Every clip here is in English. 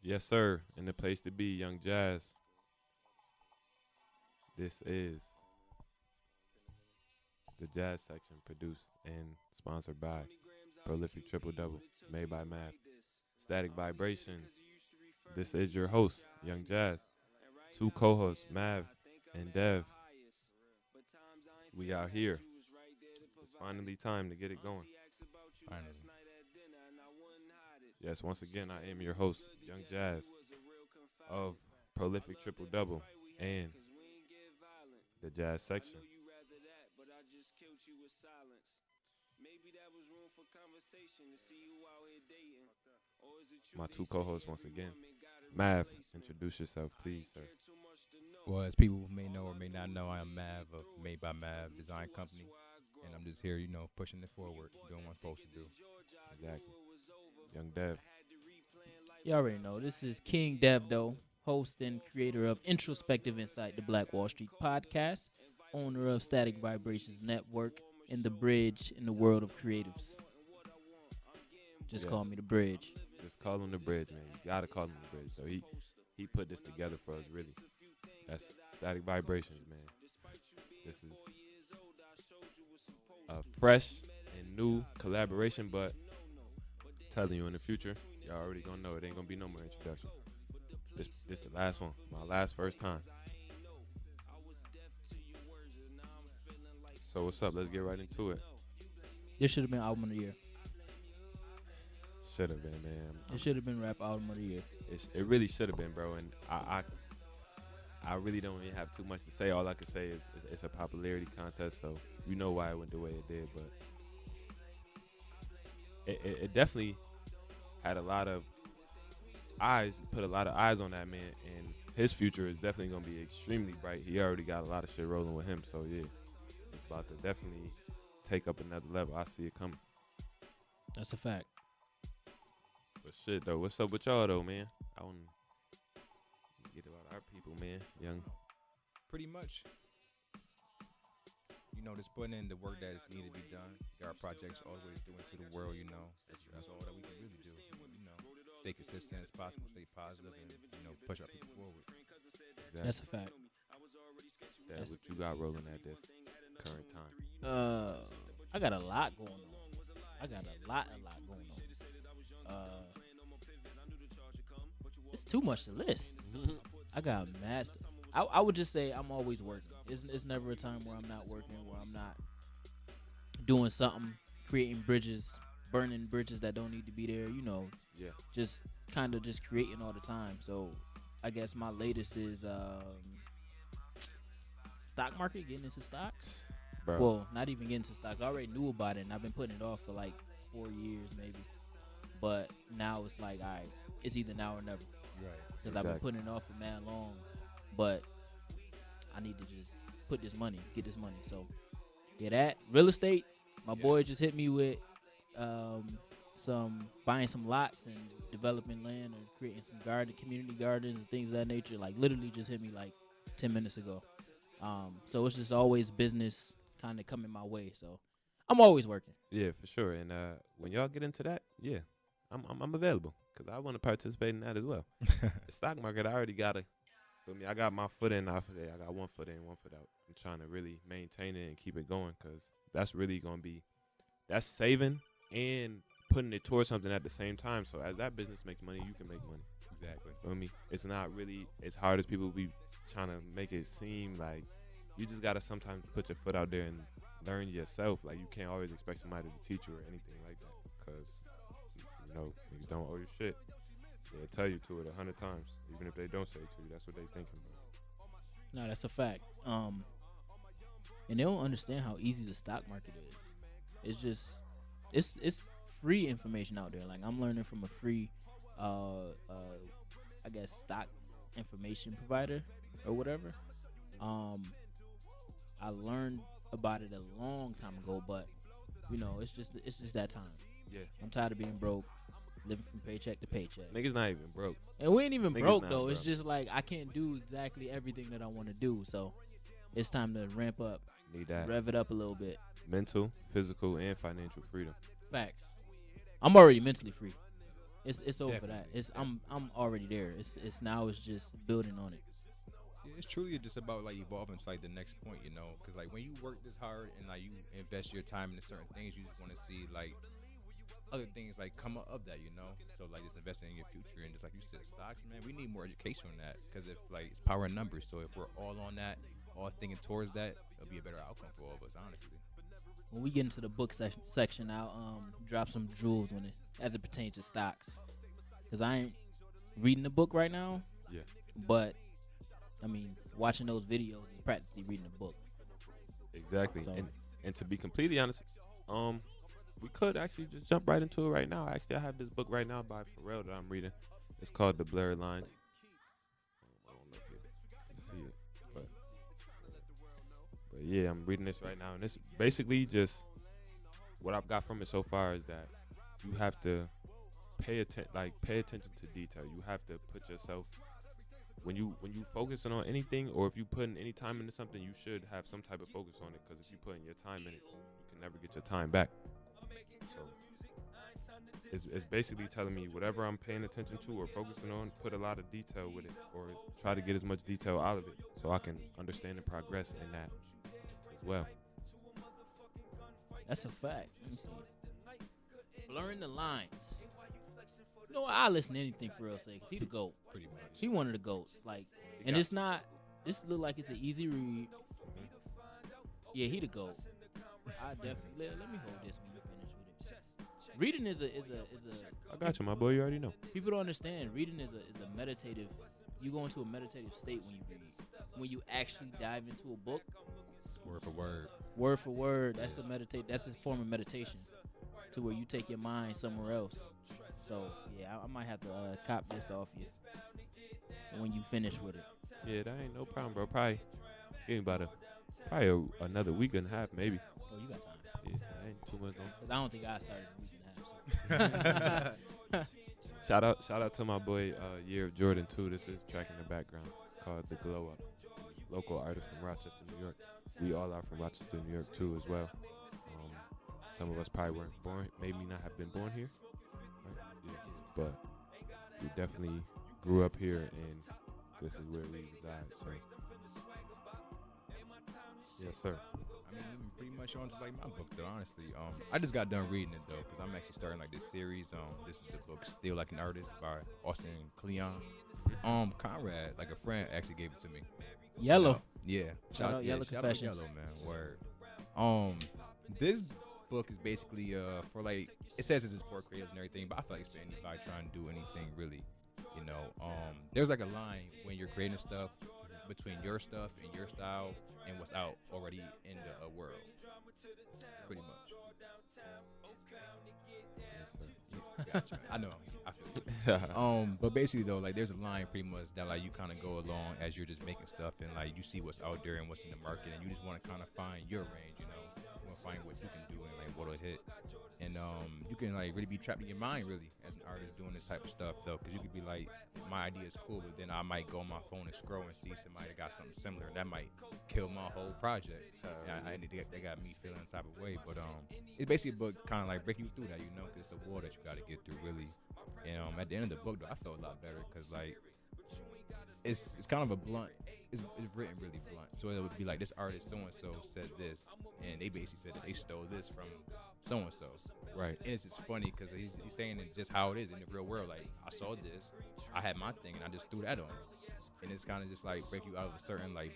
Yes, sir. In the place to be, Young Jazz. This is the Jazz section, produced and sponsored by Prolific Triple Double, made by Mav. Static Vibrations. This is your host, Young Jazz. Two co-hosts, Mav and Dev. We out here. It's finally time to get it going. Finally. Yes, once again, I am your host, Young Jazz, of Prolific Triple Double and the Jazz section. My two co-hosts once again. Mav, introduce yourself, please, sir. Well, as people may know or may not know, I am Mav of Made by Mav Design Company, and I'm just here, pushing it forward, doing what I'm supposed to do. Exactly. Young Dev. You already know. This is King Dev, though, host and creator of Introspective Insight, the Black Wall Street podcast, owner of Static Vibrations Network, and the bridge in the world of creatives. Just call me the bridge. Just call him the bridge, man. You gotta call him the bridge. So he put this together for us, really. That's Static Vibrations, man. This is a fresh and new collaboration, but telling you in the future, y'all already gonna know it ain't gonna be no more introduction. This the last one, my first time. So what's up? Let's get right into it. This should have been album of the year. Should have been, man. It should have been rap album of the year. It really should have been, bro. And I really don't even have too much to say. All I can say is it's a popularity contest, so you know why it went the way it did. But it definitely had a lot of eyes, put a lot of eyes on that man, and his future is definitely gonna be extremely bright. He already got a lot of shit rolling with him, so yeah, it's about to definitely take up another level. I see it coming. That's a fact. But shit though, what's up with y'all though, man? I want to get about our people, man. Young. Pretty much. Just putting in the work that is needed to be done. Get our projects always doing to the world, That's all that we can really do. Stay consistent as possible, stay positive, and, push our people forward. Exactly. That's a fact. That's what you got rolling at this current time. I got a lot going on. I got a lot going on. It's too much to list. I got master. I would just say I'm always working. It's never a time where I'm not working, where I'm not doing something, creating bridges, burning bridges that don't need to be there. Yeah. Just kind of just creating all the time. So I guess my latest is stock market, getting into stocks. Bro. Well, not even getting into stocks. I already knew about it, and I've been putting it off for like 4 years maybe. But now it's like, all right, it's either now or never. Right. Because I've been putting it off for mad long. But I need to just get this money. So, yeah, that. Real estate, my boy just hit me with buying some lots and developing land and creating some community gardens and things of that nature. Like, literally just hit me like 10 minutes ago. So it's just always business kind of coming my way. So I'm always working. Yeah, for sure. And when y'all get into that, yeah, I'm available because I want to participate in that as well. The stock market, I already got I got my foot in. I got 1 foot in, 1 foot out. I'm trying to really maintain it and keep it going because that's really going to be, that's saving and putting it towards something at the same time. So as that business makes money, you can make money. Exactly. Feel me? It's not really as hard as people be trying to make it seem. Like, you just got to sometimes put your foot out there and learn yourself. Like, you can't always expect somebody to teach you or anything like that because, niggas don't owe you shit. They'll tell you to it 100 times. Even if they don't say it to you, that's what they thinking about. No, that's a fact. And they don't understand how easy the stock market is. It's just, it's free information out there. Like, I'm learning from a free, I guess, stock information provider or whatever. I learned about it a long time ago, but it's just that time. Yeah. I'm tired of being broke, living from paycheck to paycheck. Niggas not even broke. And we ain't even Niggas broke not though. broke. It's just like I can't do exactly everything that I want to do. So it's time to ramp up, Need that. rev it up a little bit. Mental, physical, and financial freedom. Facts. I'm already mentally free. It's over that. Definitely, It's I'm already there. It's now it's just building on it. Yeah, it's truly just about like evolving to like the next point, you know. Because like when you work this hard and like you invest your time into certain things, you just want to see like other things like come up of that, you know. So like just investing in your future and just like you said, stocks, man. We need more education on that because if like it's power in numbers. So if we're all on that, all thinking towards that, it'll be a better outcome for all of us, honestly. When we get into the book section, I'll drop some jewels on it as it pertains to stocks. Cause I ain't reading the book right now, Yeah. but I mean, watching those videos is practically reading a book. Exactly. So- And to be completely honest, we could actually just jump right into it right now. Actually, I have this book right now by Pharrell that I'm reading. It's called The Blurred Lines. I don't know if you can see it, but yeah, I'm reading this right now, and it's basically just what I've got from it so far is that you have to pay attention to detail. You have to put yourself when you focusing on anything, or if you putting any time into something, you should have some type of focus on it. Because if you putting your time in it, you can never get your time back. So it's basically telling me whatever I'm paying attention to or focusing on, put a lot of detail with it, or try to get as much detail out of it, so I can understand and progress in that as well. That's a fact. Let me see. Blurring the lines. You know what? I listen to anything for real sake. He the GOAT. Pretty much. He one of the GOATs. Like, and it's not. This look like it's an easy read. Yeah, he the GOAT. I definitely let me hold this when you finish with it. Reading is a. I got you, my boy. You already know. People don't understand. Reading is a meditative. You go into a meditative state when you read. When you actually dive into a book, Word for word. word for word, that's That's a form of meditation, to where you take your mind somewhere else. So yeah, I might have to cop this off you when you finish with it. Yeah, that ain't no problem, bro. Probably another week and a half, maybe. Oh, you got time. Yeah, that ain't too much. Cause I don't think I started a week and a half. So. Shout out to my boy Year of Jordan too. This is track in the background. It's called The Glow Up. Local artist from Rochester, New York. We all are from Rochester, New York too as well. Some of us probably weren't born, maybe not have been born here, right? Yeah. But we definitely grew up here, and this is where we reside. So yes, sir. I mean, we pretty much on to like my book though. Honestly, I just got done reading it though because I'm actually starting like this series. This is the book "Still Like an Artist" by Austin Kleon. Conrad, like a friend, actually gave it to me. Yellow. Yeah. Shout out Yellow shout out Confessions. Yellow, man. Word. This book is basically for like it says it's for creators and everything, but I feel like it's for anybody trying to do anything really. You know, there's like a line when you're creating stuff between your stuff and your style and what's out already in the world. Pretty much. Yes, sir. Yeah, gotcha. I know. I feel you. But basically though, like there's a line pretty much that like you kind of go along as you're just making stuff and like you see what's out there and what's in the market and you just want to kind of find your range, you know. You want to find what you can do and like what'll hit. And you can like really be trapped in your mind really as an artist doing this type of stuff though, because you could be like, my idea is cool, but then I might go on my phone and scroll and see somebody that got something similar, and that might kill my whole project. They got me feeling the type of way, but it's basically a book kind of like breaking you through that, you know, because it's a war that you got to get through really. And at the end of the book though, I felt a lot better because like it's kind of a blunt. It's written really blunt, so it would be like this artist so and so said this, and they basically said that they stole this from so and so. Right. And it's just funny because he's saying it just how it is in the real world. Like, I saw this, I had my thing, and I just threw that on it. And it's kind of just like break you out of a certain like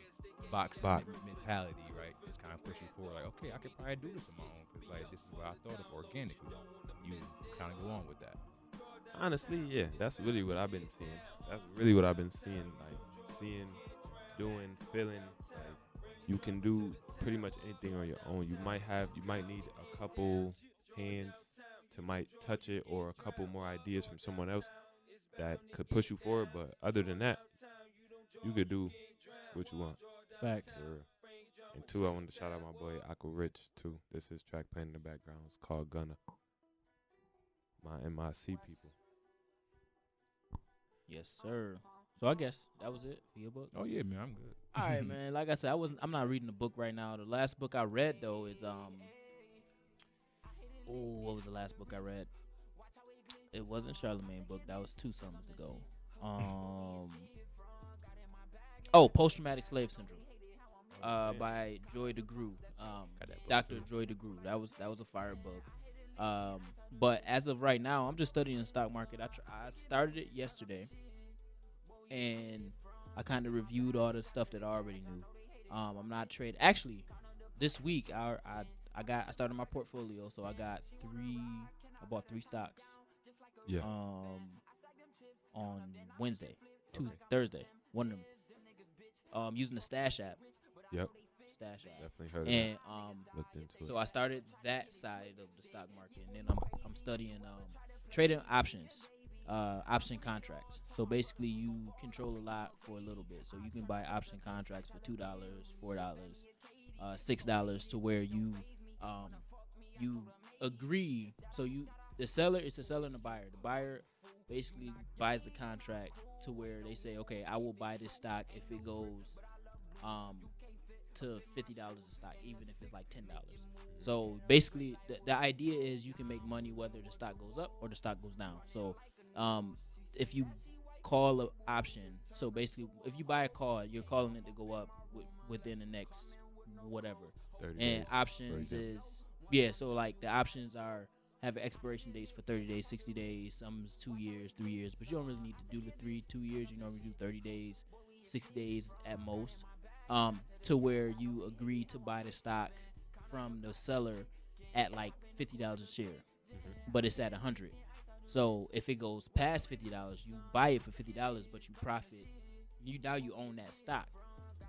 box. Mentality, right? It's kind of push you forward. Like, okay, I could probably do this on my own because like this is what I thought of organically. You kind of go on with that. Honestly, yeah, that's really what I've been seeing. That's really what I've been seeing. Like seeing, doing, feeling. Like you can do pretty much anything on your own. You might need a couple hands to might touch it or a couple more ideas from someone else that could push you forward, but other than that you could do what you want. Facts. For real. And two, I wanted to shout out my boy Aqua Rich too. This is track playing in the background. It's called Gunna. My MIC people. Yes, sir. So I guess that was it for your book. Oh yeah, man, I'm good. All right, man. Like I said, I'm not reading the book right now. The last book I read though is what was the last book I read? It wasn't Charlemagne book. That was 2 summers ago. Post traumatic slave syndrome. By Joy DeGruy. Dr. Joy DeGruy. That was a fire book. But as of right now, I'm just studying the stock market. I started it yesterday, and I kind of reviewed all the stuff that I already knew. I'm not trading. Actually, this week I started my portfolio, so I bought 3 stocks. Yeah. On Wednesday, Okay. Thursday, one of them. Using the Stash app. Yep. Stash app. Definitely heard of And that. Looked into it. so I started that side of the stock market, and then I'm studying trading options, option contracts. So basically, you control a lot for a little bit. So you can buy option contracts for $2, $4, $6, to where you agree. So it's a seller and a buyer. The buyer basically buys the contract to where they say, okay, I will buy this stock if it goes to $50 a stock, even if it's like $10. So basically, the idea is you can make money whether the stock goes up or the stock goes down. So if you call an option, so basically, if you buy a call, you're calling it to go up within the next whatever. 30 And days, options is so like the options have expiration dates for 30 days, 60 days, some is 2 years, 3 years, but you don't really need to do the 2 years. You normally do 30 days, 60 days at most, to where you agree to buy the stock from the seller at like $50 a share, but it's at 100. So if it goes past $50, you buy it for $50, but you profit. Now you own that stock,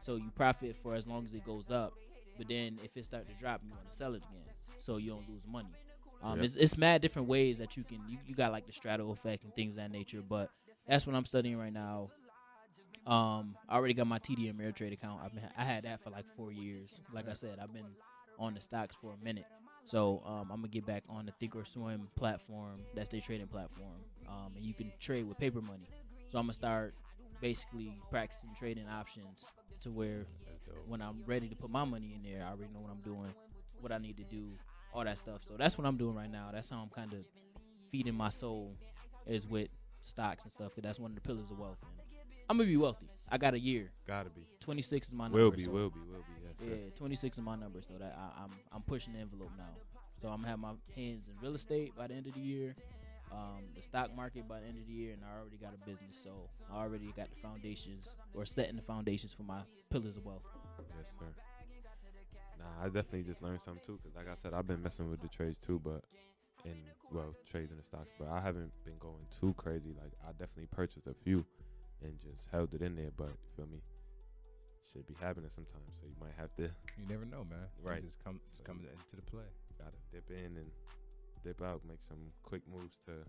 so you profit for as long as it goes up. But then if it starts to drop, you want to sell it again, so you don't lose money. It's mad different ways that you can. You got like the straddle effect and things of that nature. But that's what I'm studying right now. I already got my TD Ameritrade account. I had that for like 4 years. Like I said, I've been on the stocks for a minute. So I'm gonna get back on the Thinkorswim platform. That's their trading platform. And you can trade with paper money. So I'm gonna start basically practicing trading options to where when I'm ready to put my money in there, I already know what I'm doing, what I need to do, all that stuff. So that's what I'm doing right now. That's how I'm kind of feeding my soul, is with stocks and stuff. Cause that's one of the pillars of wealth. And I'm gonna be wealthy. I got a year. Gotta be. 26 is my number. Will be. Yes, sir. Yeah, 26 is my number. So that I'm pushing the envelope now. So I'm gonna have my hands in real estate by the end of the year, the stock market by the end of the year, and I already got a business. So I already got the foundations, or setting the foundations for my pillars of wealth. Yes, sir. Nah, I definitely just learned something too. Cause like I said, I've been messing with the trades too, trades in the stocks, but I haven't been going too crazy. Like I definitely purchased a few and just held it in there. But you feel me? Shit be happening sometimes, so you might have to. You never know, man. Right. Just come into the play. Gotta dip in and dip out, make some quick moves to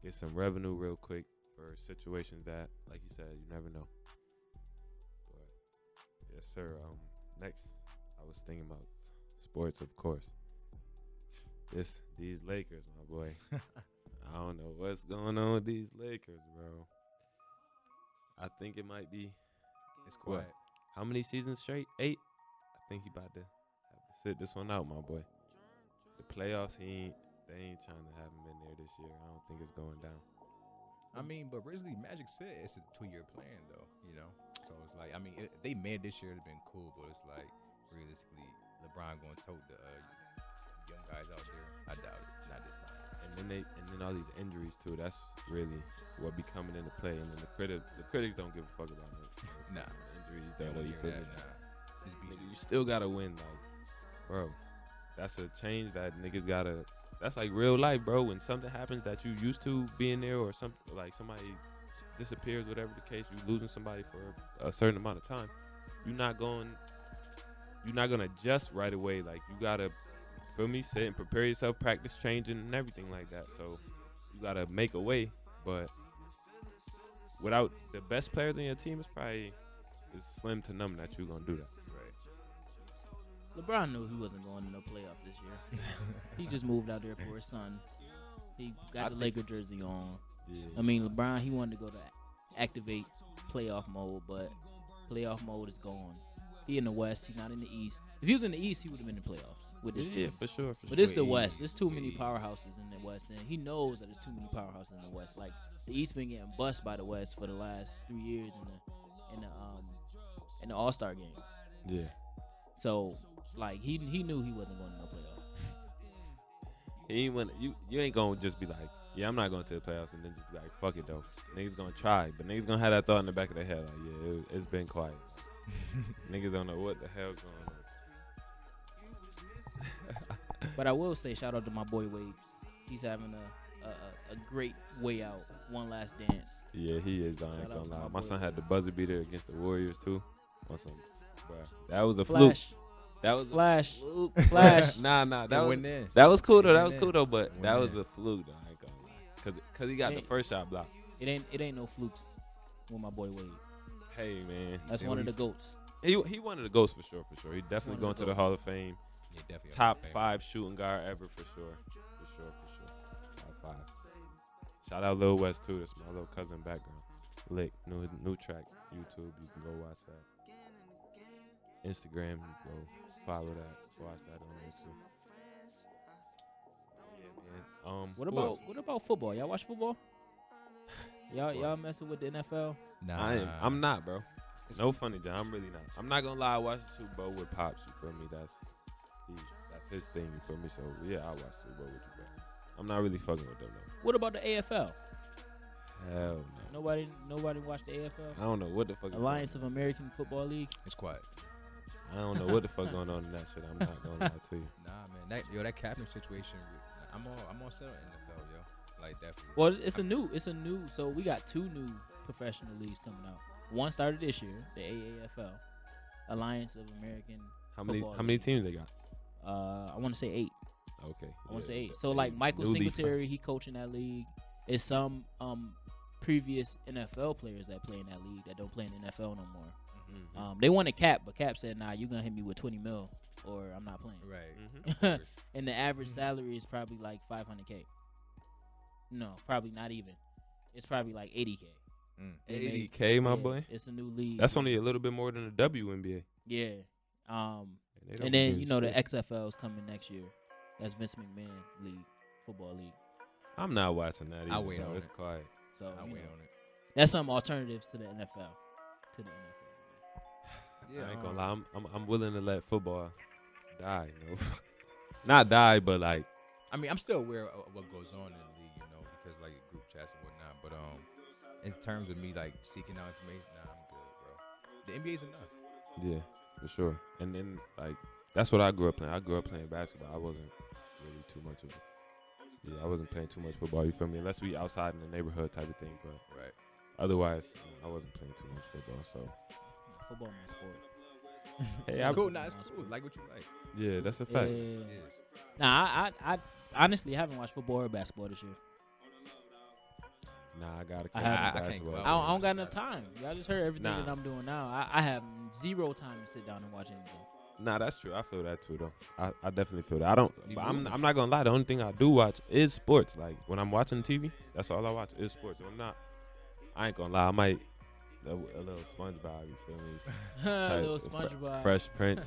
get some revenue real quick for situations that, like you said, you never know. But yes, sir. Next, I was thinking about sports, of course. These Lakers, my boy. I don't know what's going on with these Lakers, bro. I think it might be. It's quiet. What? How many seasons straight? 8. I think he about to have to sit this one out, my boy. The playoffs, they ain't trying to have him in there this year. I don't think it's going down. I mean, but Grizzly Magic said it's a 2-year plan, though. You know, so it's like, I mean, they made this year, it's been cool, but it's like realistically, LeBron going to tote the young guys out there. I doubt it. Not this time. And then all these injuries too. That's really what be coming into play. And then the critics don't give a fuck about it. Nah, injuries they though. won't You hear feel that. me? Nah. It's Nigga, you still gotta win, like, bro. That's a change that niggas gotta. That's like real life, bro. When something happens that you used to being there, or something like somebody disappears, whatever the case, you losing somebody for a certain amount of time. You're not gonna adjust right away. Like you gotta, feel me, sit and prepare yourself, practice changing and everything like that. So you gotta make a way, but without the best players in your team, it's slim to none that you're gonna do that. LeBron knew he wasn't going to no playoff this year. He just moved out there for his son. He got the Laker jersey on. Yeah. I mean, LeBron, he wanted to go to activate playoff mode, but playoff mode is gone. He in the West. He's not in the East. If he was in the East, he would have been in the playoffs with this Yeah, team. for sure. But it's the West. There's too many powerhouses in the West, and he knows that there's too many powerhouses in the West. Like the East been getting bust by the West for the last 3 years in the All-Star game. Yeah. So like he knew he wasn't going to no playoffs. He ain't you ain't gonna just be like, yeah, I'm not going to the playoffs, and then just be like, fuck it though. Niggas gonna try, but niggas gonna have that thought in the back of their head, like, yeah, it's been quiet. Niggas don't know what the hell's going on. But I will say, shout out to my boy Wade. He's having a great way out. One last dance. Yeah, he is. I ain't Shout out gonna to lie. my My boy son had Wade. the buzzer beater against the Warriors too. On some, bruh, that was a Flash, fluke. That was flash, a fluke. flash. Nah, that was in. that was cool though. It That went was cool in. though. But It that went was in. a fluke though. I ain't gonna lie. Cause he got the Ain't- first shot blocked. It ain't no flukes with my boy Wade. Hey man, That's See one what of the he's- goats. he one of the ghosts for sure. He definitely One going of the to the GOATs. Hall of Fame. Yeah, definitely. Top Famous. 5 shooting guard ever for sure. Top 5. Shout out Lil West too. That's my little cousin background. Lick, new track, YouTube. You can go watch that. Instagram, go follow that. Watch that on there too. Yeah, man. What about football? Y'all watch football? Y'all messing with the NFL? Nah, I'm not, bro. No funny, John. I'm really not. I'm not gonna lie. I watched the Super Bowl with Pops. You feel me? That's his thing. You feel me? So yeah, I watched Super Bowl with you, bro. I'm not really fucking with them though. What about the AFL? Hell no. Nobody watched the AFL? I don't know what the fuck. is Alliance going of American Football League. It's quiet. on. I don't know what the fuck going on in that shit. I'm not gonna lie to you. Nah, man. That captain situation. I'm all set in the NFL, yo. Like definitely. Well, it's a new. So we got 2 new professional leagues coming out. One started this year, the AAFL, Alliance of American. How many Football many League. teams they got? I want to say 8. Okay. I want to yeah, say 8. but So they like Michael newly Singletary, he coaching that league. Is some previous NFL players that play in that league that don't play in the NFL no more. Mhm. They wanted Cap, but Cap said, "Nah, you gonna hit me with 20 mil, or I'm not playing." Right. Mhm. And the average salary is probably like 500K. No, probably not even. It's probably like 80K. They made- 80K, my yeah, boy. It's a new league. That's only a little bit more than the WNBA. Yeah. They don't And be then doing you know the shit. XFL is coming next year. That's Vince McMahon league, football league. I'm not watching that. I'll either, wait so on it's it. quiet. So I'll you wait know, on it. that's some alternatives to the NFL. To the NFL. I ain't gonna lie. I'm willing to let football die. You know? Not die, but like I mean, I'm still aware of what goes on in the league, you know, because like group chats and whatnot. But in terms of me like seeking out information, nah, I'm good, bro. The NBA's enough. yeah, for sure. And then like that's what I grew up playing. I grew up playing basketball. I wasn't really too much of it. Yeah, I wasn't playing too much football. You feel me? Unless we outside in the neighborhood type of thing. But Right. otherwise, I wasn't playing too much football. So Yeah, football my sport. hey, It's I, cool. Nah, it's cool. Like what you like. yeah, that's a Yeah. fact. It is. Nah, I honestly haven't watched football or basketball this year. Nah, I gotta. I catch haven't. the I can't basketball. go out. I don't got enough time. Y'all just heard everything Nah. that I'm doing now. I have 0 time to sit down and watch anything. Nah, that's true. I feel that too, though. I definitely feel that. I don't. You But I'm do? not gonna lie. The only thing I do watch is sports. Like when I'm watching TV, that's all I watch is sports. So I'm not. I ain't gonna lie. I might a little SpongeBob. You feel me? A little Type- SpongeBob. Fresh Prince.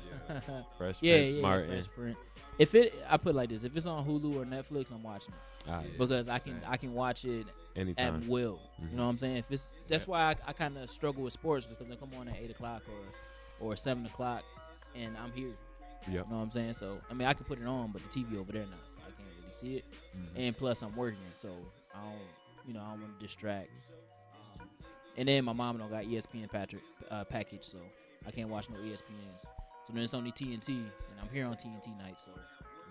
Fresh Yeah, Prince yeah, Martin. Fresh Prince. If it, I put it like this: if it's on Hulu or Netflix, I'm watching it Alright, Yeah. because I can Same. watch it anytime. at will. Mhm. You know what I'm saying? If it's that's why I kind of struggle with sports because they come on at 8 o'clock or 7 o'clock, and I'm here. Yep. You know what I'm saying? So I mean, I can put it on, but the TV over there now, so I can't really see it. Mhm. And plus, I'm working, so I don't want to distract. And then my mom don't got ESPN package, so I can't watch no ESPN. So then it's only TNT, and I'm here on TNT night, so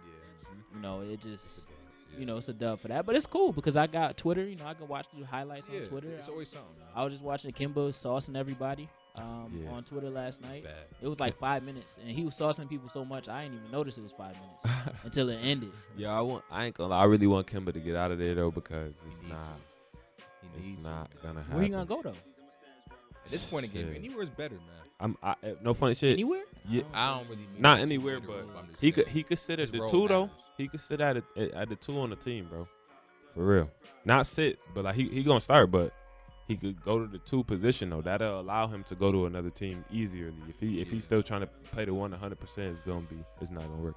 Yeah. you know it just Yeah. you know it's a dub for that. But it's cool because I got Twitter. You know, I can watch the highlights Yeah, on Twitter. It's always something. Man. I was just watching Kimba saucing everybody Yeah. on Twitter last night. Bad. It was like 5 minutes, and he was saucing people so much I didn't even notice it was 5 minutes until it ended. Yeah, I ain't gonna lie. I really want Kimba to get out of there though because He it's needs not. He needs It's not to. gonna happen. Where he gonna go though? At this point in the game, Shit. anywhere is better, man. No funny shit. Anywhere? Yeah. I don't really mean Not that anywhere, literal, but I'm just he saying. could sit at His the role 2 though. matters. He could sit at the 2 on the team, bro. For real. Not sit, but like he gonna start, but he could go to the 2 position though. That'll allow him to go to another team easier. If he's still trying to play the 100%, it's not gonna work.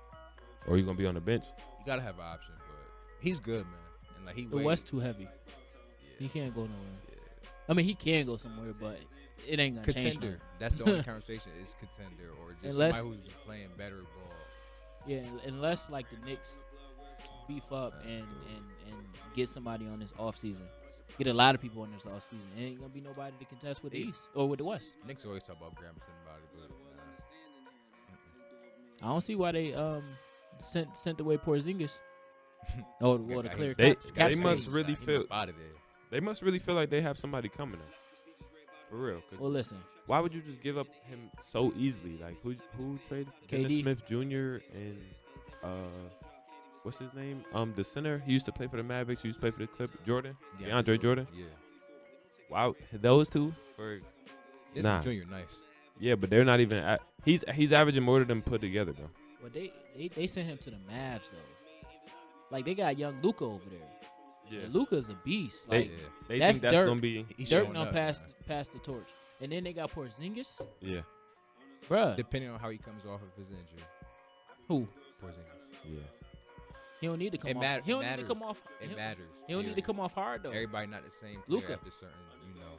Or he's gonna be on the bench. You gotta have an option, but he's good, man. And like The West too heavy. Yeah. He can't go nowhere. Yeah. I mean, he can go somewhere, but it ain't gonna change. Contender. That's the only conversation is contender or just somebody who's just playing better ball. Yeah, unless like the Knicks beef up and get somebody on this offseason. Get a lot of people on this offseason. It ain't gonna be nobody to contest with the East or with the West. Knicks always talk about grabbing somebody, but I don't see why they sent away Porzingis. Or the clear They cap must space. really feel out of there. they must really feel like they have somebody coming up. For real. 'Cause Well, listen. why would you just give up him so easily? Like who traded KD. Dennis Smith Jr. and what's his name? The center. He used to play for the Mavericks. He used to play for the Clippers. DeAndre Jordan. Yeah. Wow, those two for This nah. Junior, nice. Yeah, but they're not even. He's averaging more than them put together, bro. But they sent him to the Mavs though. Like they got young Luka over there. Yeah, Luka's a beast. They- Like they That's think that's Dirk. gonna be. He's Dirk showing now up, passed man. the torch, and then they got Porzingis, Yeah, bruh. Depending on how he comes off of his injury. Who? Porzingis. yeah. He don't need to come It off. matters. He don't need to come off. It he, matters. he don't need to come off hard though. Everybody not the same player Luka. after certain,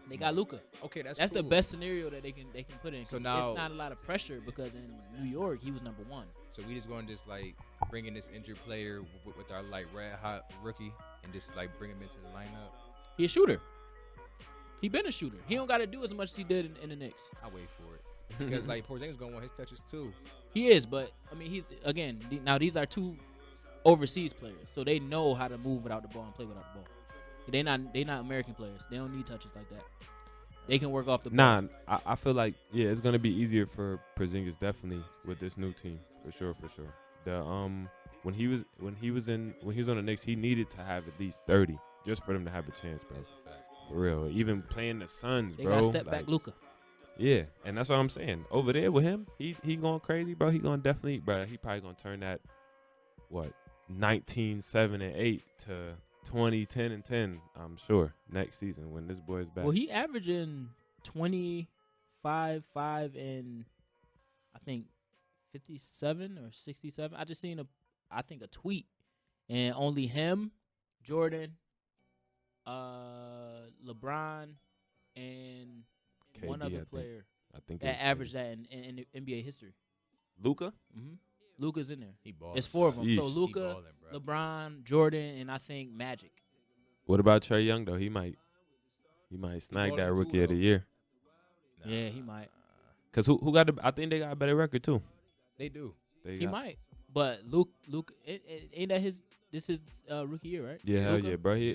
They got Luka. Okay, that's That's the cool. best scenario that they can put in. So 'Cause now- it's not a lot of pressure because in New York he was number 1. So we just going to just like bring in this injured player with our like red hot rookie and just like bring him into the lineup. He a shooter. He been a shooter. He don't got to do as much as he did in the Knicks. I wait for it because like Porzingis gonna want his touches too. He is, but I mean he's again. Now these are 2 overseas players, so they know how to move without the ball and play without the ball. They not American players. They don't need touches like that. They can work off the ball. Nah, I feel like it's gonna be easier for Porzingis definitely with this new team for sure. The when he was on the Knicks, he needed to have at least 30 just for them to have a chance, bro. For real, even playing the Suns, They bro. got step back Luka. Yeah, and that's what I'm saying. Over there with him, he going crazy, bro. He gonna definitely, bro. He probably gonna turn that 19, 7, and 8 to 20, 10, and 10. I'm sure next season when this boy's back. Well, he averaging 25, 5, and I think 57 or 67. I just seen a tweet, and only him, Jordan, LeBron, and KD, one other I think. player I think that averaged that in NBA history. Luka. Mm-hmm. Luka's in there. He balling. It's 4 of them. So Sheesh. Luka, LeBron, Jordan, and I think Magic. What about Trae Young though? He might snag balling that too, Rookie of the though. Year. Yeah, he might. Cause who got I think they got a better record too. They do. He might. But Luke, ain't that his rookie year, right? Yeah, hell Luka? yeah, bro. Yeah.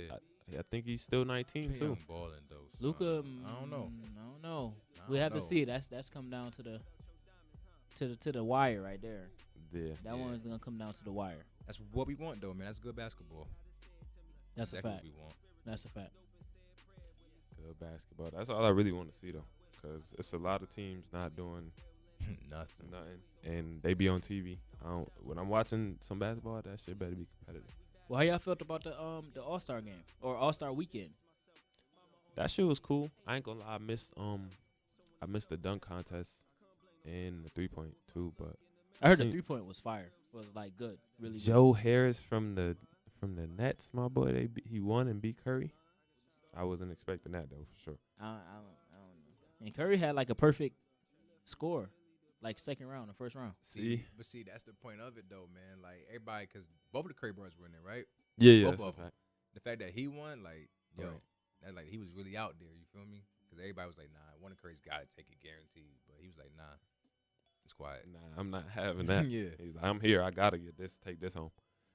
I think he's still 19 Trae too. Young balling though. So Luka, I don't know. I don't know. I We don't have to know. see. That's come down to the wire right there. Yeah. That Yeah. one's gonna come down to the wire. That's what we want though, man. That's good basketball. That's exactly a fact. what we want. That's a fact. Good basketball. That's all I really want to see though, cause it's a lot of teams not doing Nothing. nothing, and they be on TV. When I'm watching some basketball, that shit better be competitive. Well, how y'all felt about the All-Star game or All-Star weekend? That shit was cool. I ain't gonna lie, I missed the dunk contest and the 3-point too, but I heard the seen- 3-point was fire. Was like good, really. Joe Harris from the Nets, my boy, he won and beat Curry. I wasn't expecting that though, for sure. Good. I don't know. And Curry had like a perfect score, like second round or first round. See? But see, that's the point of it though, man. Like everybody, because both of the Curry brothers were in there, right? Yeah, Both that's a of 'em. fact. The fact that he won, like, yo, Right. that like he was really out there. You feel me? Because everybody was like, nah, one of Curry's got to take it, guaranteed. But he was like, nah, it's quiet. Nah, I'm not having that. Yeah. He's like, I'm here. I gotta take this home.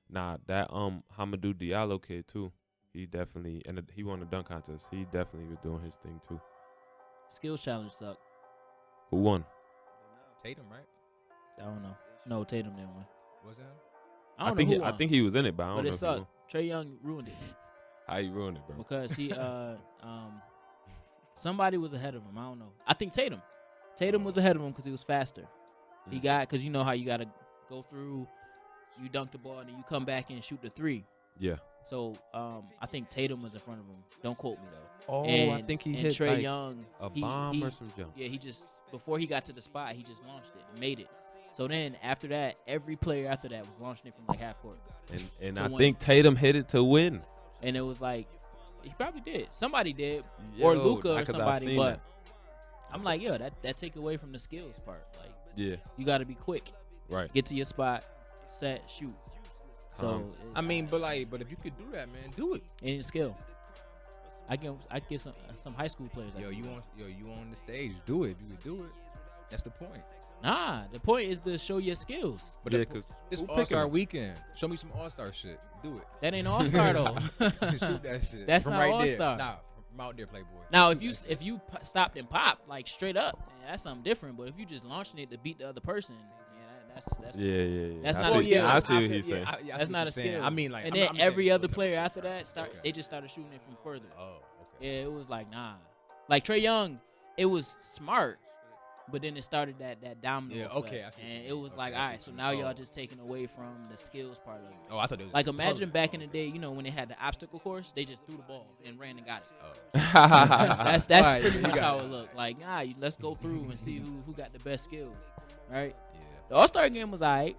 Nah, that Hamidou Diallo kid too. He definitely he won the dunk contest. He definitely was doing his thing too. Skills challenge suck. Who won? Tatum, right? I don't know. No, Tatum didn't win. Was it him? I don't know who I won, think he was in it, but I don't but know it if he won. sucked. Trae Young ruined it How you ruined it, bro? because he somebody was ahead of him. I don't know. I think Tatum. Tatum was ahead of him because he was faster. He got because you know how you gotta go through. You dunk the ball and then you come back and shoot the 3. Yeah. So I think Tatum was in front of him. Don't quote me though. Oh, and, I think he and hit Trae like Young a he- bomb he- or some jump. Yeah, he just before he got to the spot, he just launched it and made it. So then after that, every player after that was launching it from like half court. And to I win. think Tatum hit it to win. And it was like he probably did. Somebody did, Yo, or Luka or 'cause I somebody. seen But that. I'm like, yo, that take away from the skills part. Like Yeah, you got to be quick, right. get to your spot, set, shoot. So Uh-huh. I mean, but if you could do that, man, do it. any skill. I get some high school players. Yo, Like you on the stage, do it. You can do it. That's the point. nah, the point is to show your skills. But Yeah, the- 'cause this who All picking Star him? weekend, show me some All Star shit. Do it. That ain't all star though. Shoot that shit. That's from not right All-Star. there. Nah, from out there, Playboy. Now, Shoot that shit. if you stopped and popped like straight up, man, that's something different. But if you just launching it to beat the other person, yeah, that's Yeah. That's I not a see- skill. I see what he's saying. I see that's what not you're a saying. skill. I mean, like, and I'm then not- I'm saying- every other okay. player after that Okay. they just started shooting it from further. Oh, Yeah, okay. it was like nah, like Trae Young, it was smart, but then it started that domino Yeah, effect. okay, I see what you and mean. it was Okay, like, I all see right, what so you now mean. y'all Oh. just taking away from the skills part of it. Oh, I thought it was Like imagine colors. back in the day, you know, when they had the obstacle course, they just threw the ball and ran and got it. Oh. That's Alright, pretty you much got how it. it looked. Like, let's go through and see who got the best skills, right? Yeah. The All-Star game was alright.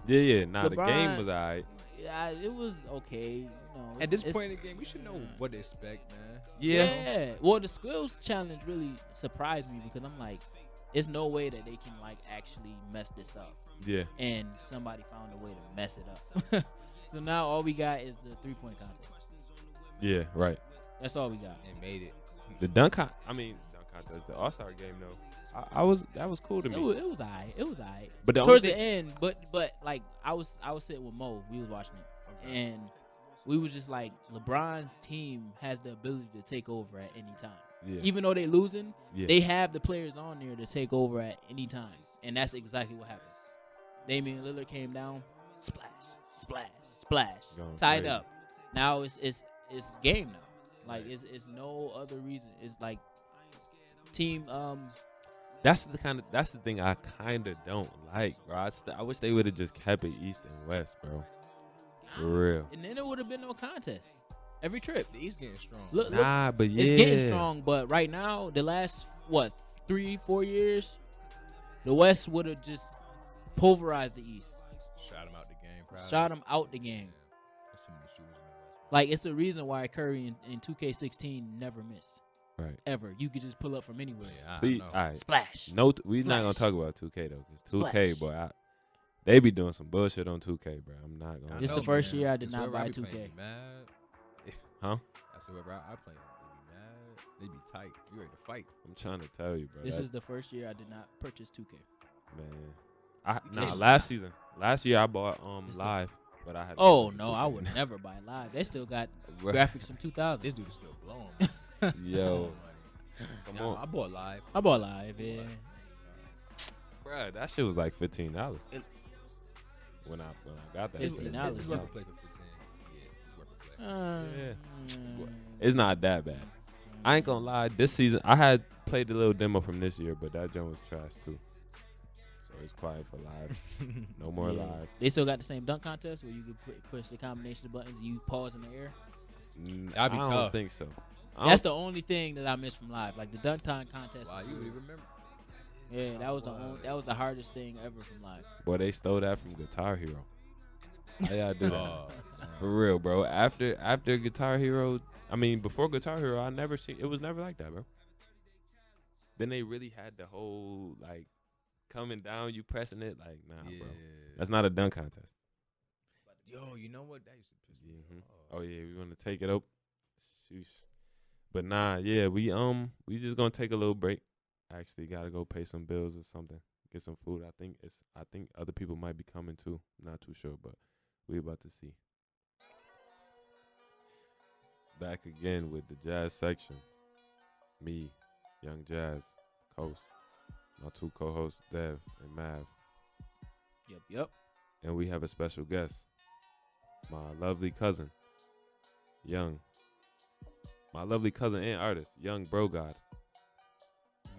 Yeah. Nah, the game LeBron- was alright. Yeah, it was okay. You know, At this it's- point in the game, we should know what to expect, man. Yeah. Well, the skills challenge really surprised me because I'm like, there's no way that they can like actually mess this up. Yeah. And somebody found a way to mess it up. So now all we got is the 3-point contest. Yeah. Right. That's all we got. And made it. The dunk contest, the All Star game though. That was cool to me. It was alright. It was alright. But the Towards only the end, but like I was sitting with Mo. We was watching it, and we was just like, LeBron's team has the ability to take over at any time. yeah. Even though they losing, Yeah. they have the players on there to take over at any time, and that's exactly what happened. Damian Lillard came down, splash, splash, splash, Going tied crazy. up. Now it's game now. Like it's no other reason. It's like team. That's the thing I kind of don't like, bro. I wish they would have just kept it East and West, bro. For real. And then it would have been no contest every trip. The East getting strong. Look, Nah, but yeah. it's getting strong, but right now, the last 3-4 years, the West would have just pulverized the East, Shot him out the game. Probably. shot them out the game. There's too many shooters in the West. Like it's a reason why Curry in 2K16 never missed Right. ever. You could just pull up from anywhere. Yeah, I See, know. all right. Splash. No, we're not gonna Splash. talk about 2K though, cause 2K, Splash. boy, they be doing some bullshit on 2K, bro. I'm not I gonna. This know, the first man. year I did It's not whoever I buy be 2K. playing, be mad. Huh? That's whoever I play. They be mad. They be tight. You ready to fight? I'm trying to tell you, bro. This that- is the first year I did not purchase 2K. man. Last year I bought It's the- live, but I had. to Oh buy no, 2K. I would never buy live. They still got Bruh. graphics from 2000. This dude is still blowing. Yo, come Nah, I on, bought live. I bought live, yeah. bro. That shit was like $15 It- when I got that. It's shit. $15. It's worth a play for 15. Yeah, it's worth a play. Yeah. Mm. It's not that bad. I ain't gonna lie. This season, I had played the little demo from this year, but that joint was trash too. So it's quiet for live. No more Yeah. live. They still got the same dunk contest where you could push the combination of buttons and you pause in the air. I That'd be don't tough. think so. That's the only thing that I missed from live. Like the dunk time contest. Wow, you was- really remember? yeah, that was Wow. that was the hardest thing ever from live. Boy, they stole that from Guitar Hero. How y'all do that? Oh, For real, bro. After Guitar Hero, I mean, before Guitar Hero, I never seen. It was never like that, bro. Then they really had the whole like coming down, you pressing it, like nah, yeah. bro. That's not a dunk contest. Yo, you know what? That used to piss me Mhm. off. Oh yeah, we want to take it up. Sheesh. But nah, yeah, we just gonna take a little break. Actually, gotta go pay some bills or something. Get some food. I think other people might be coming too. Not too sure, but we about to see. Back again with the jazz section. Me, Young Jazz, host. My two co-hosts, Dev and Mav. Yep. And we have a special guest. My lovely cousin, Young. My lovely cousin and artist, Young Bro God.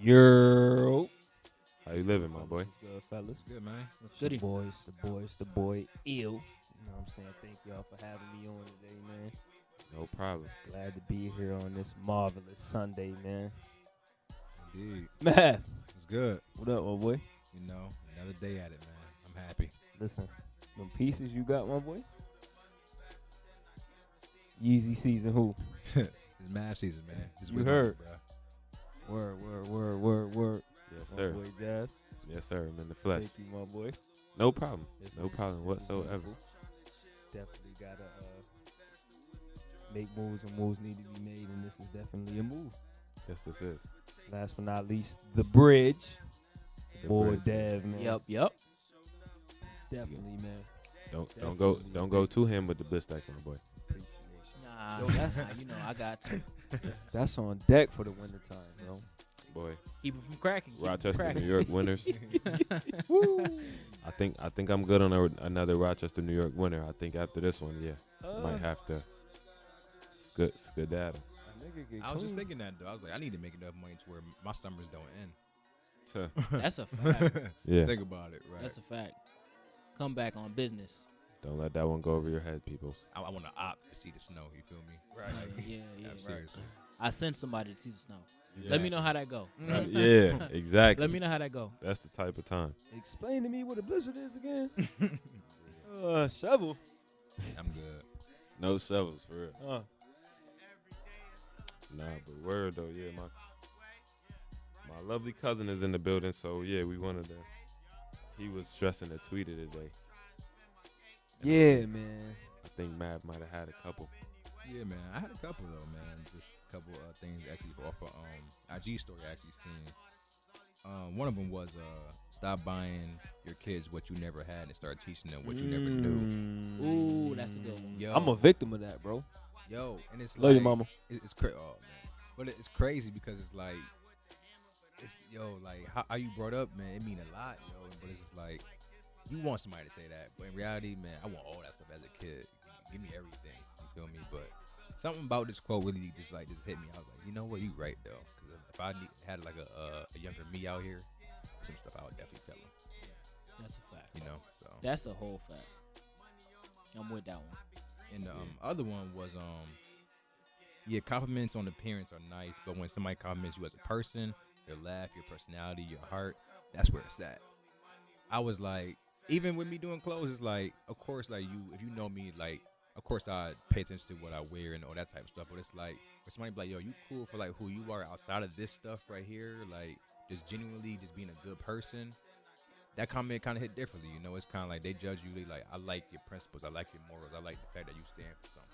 Yo. How you living, my boy? What's good, fellas? Good, man. What's The goody? boys, the boy, ill. You know what I'm saying? Thank y'all for having me on today, man. problem. Glad to be here on this marvelous Sunday, man. Indeed. Mav, It's good. what up, my boy? You know, another day at it, man. I'm happy. Listen, them pieces you got, my boy. Yeezy season, who? It's Mav season, man. Just You wait heard. on it, Word. Yes, My sir. boy Jazz. Yes, sir. I'm in the flesh. Thank you, my boy. No problem. This No is problem whatsoever. wonderful. Definitely gotta make moves when moves need to be made, and this is definitely a move. Yes, this is. Last but not least, the bridge. The Boy bridge. Dev, man. Yep. Definitely, man. Don't go to him with the bliss stacks, my boy. Appreciate you. Nah, Yo, that's- I got to That's on deck for the wintertime, yo. Boy, keep it from cracking. keep it from Rochester, cracking. New York winners. Woo! I think I'm good on another Rochester, New York winner. I think after this one, yeah, might have to skedaddle. I was just thinking that, though. I was like, I need to make enough money to where my summers don't end. That's a fact. Yeah, Think about it, right? That's a fact. Come back on business. don't let that one go over your head, peoples. I want to opt to see the snow. You feel me? Yeah. I'm Right. serious. I sent somebody to see the snow. Let me know how that go. Yeah, exactly. Let me know how that go. That's the type of time. Explain to me what a blizzard is again. Shovel. I'm good. No shovels for real. Nah, but word though, yeah, my lovely cousin is in the building, so yeah, we wanted to. He was stressing a tweeter today. Yeah, man. I think Mav might have had a couple. Yeah, man. I had a couple though, man. Just a couple things actually off of IG story I actually seen. One of them was stop buying your kids what you never had and start teaching them what you never knew. Ooh, that's a good one. Yo, I'm a victim of that, bro. and it's Love like, your mama. It's crazy. Oh man, but it's crazy because it's like, like how you brought up, man. It mean a lot, yo. But it's just like you want somebody to say that, but in reality, man, I want all that stuff as a kid. Give me everything. You feel me? But something about this quote really just hit me. I was like, you know what, you right though. Because if I had like a younger me out here, some stuff I would definitely tell him. That's a fact. You know, so. That's a whole fact. I'm with that one. And the other one was compliments on appearance are nice, but when somebody compliments you as a person, your laugh, your personality, your heart, that's where it's at. I was like, even with me doing clothes, it's like, of course, like if you know me, like, of course I pay attention to what I wear and all that type of stuff. But it's like, for somebody be like, yo, you cool for like who you are outside of this stuff right here, like just genuinely just being a good person. That comment kind of hit differently, you know. It's kind of like they judge you. They like, I like your principles, I like your morals, I like the fact that you stand for something.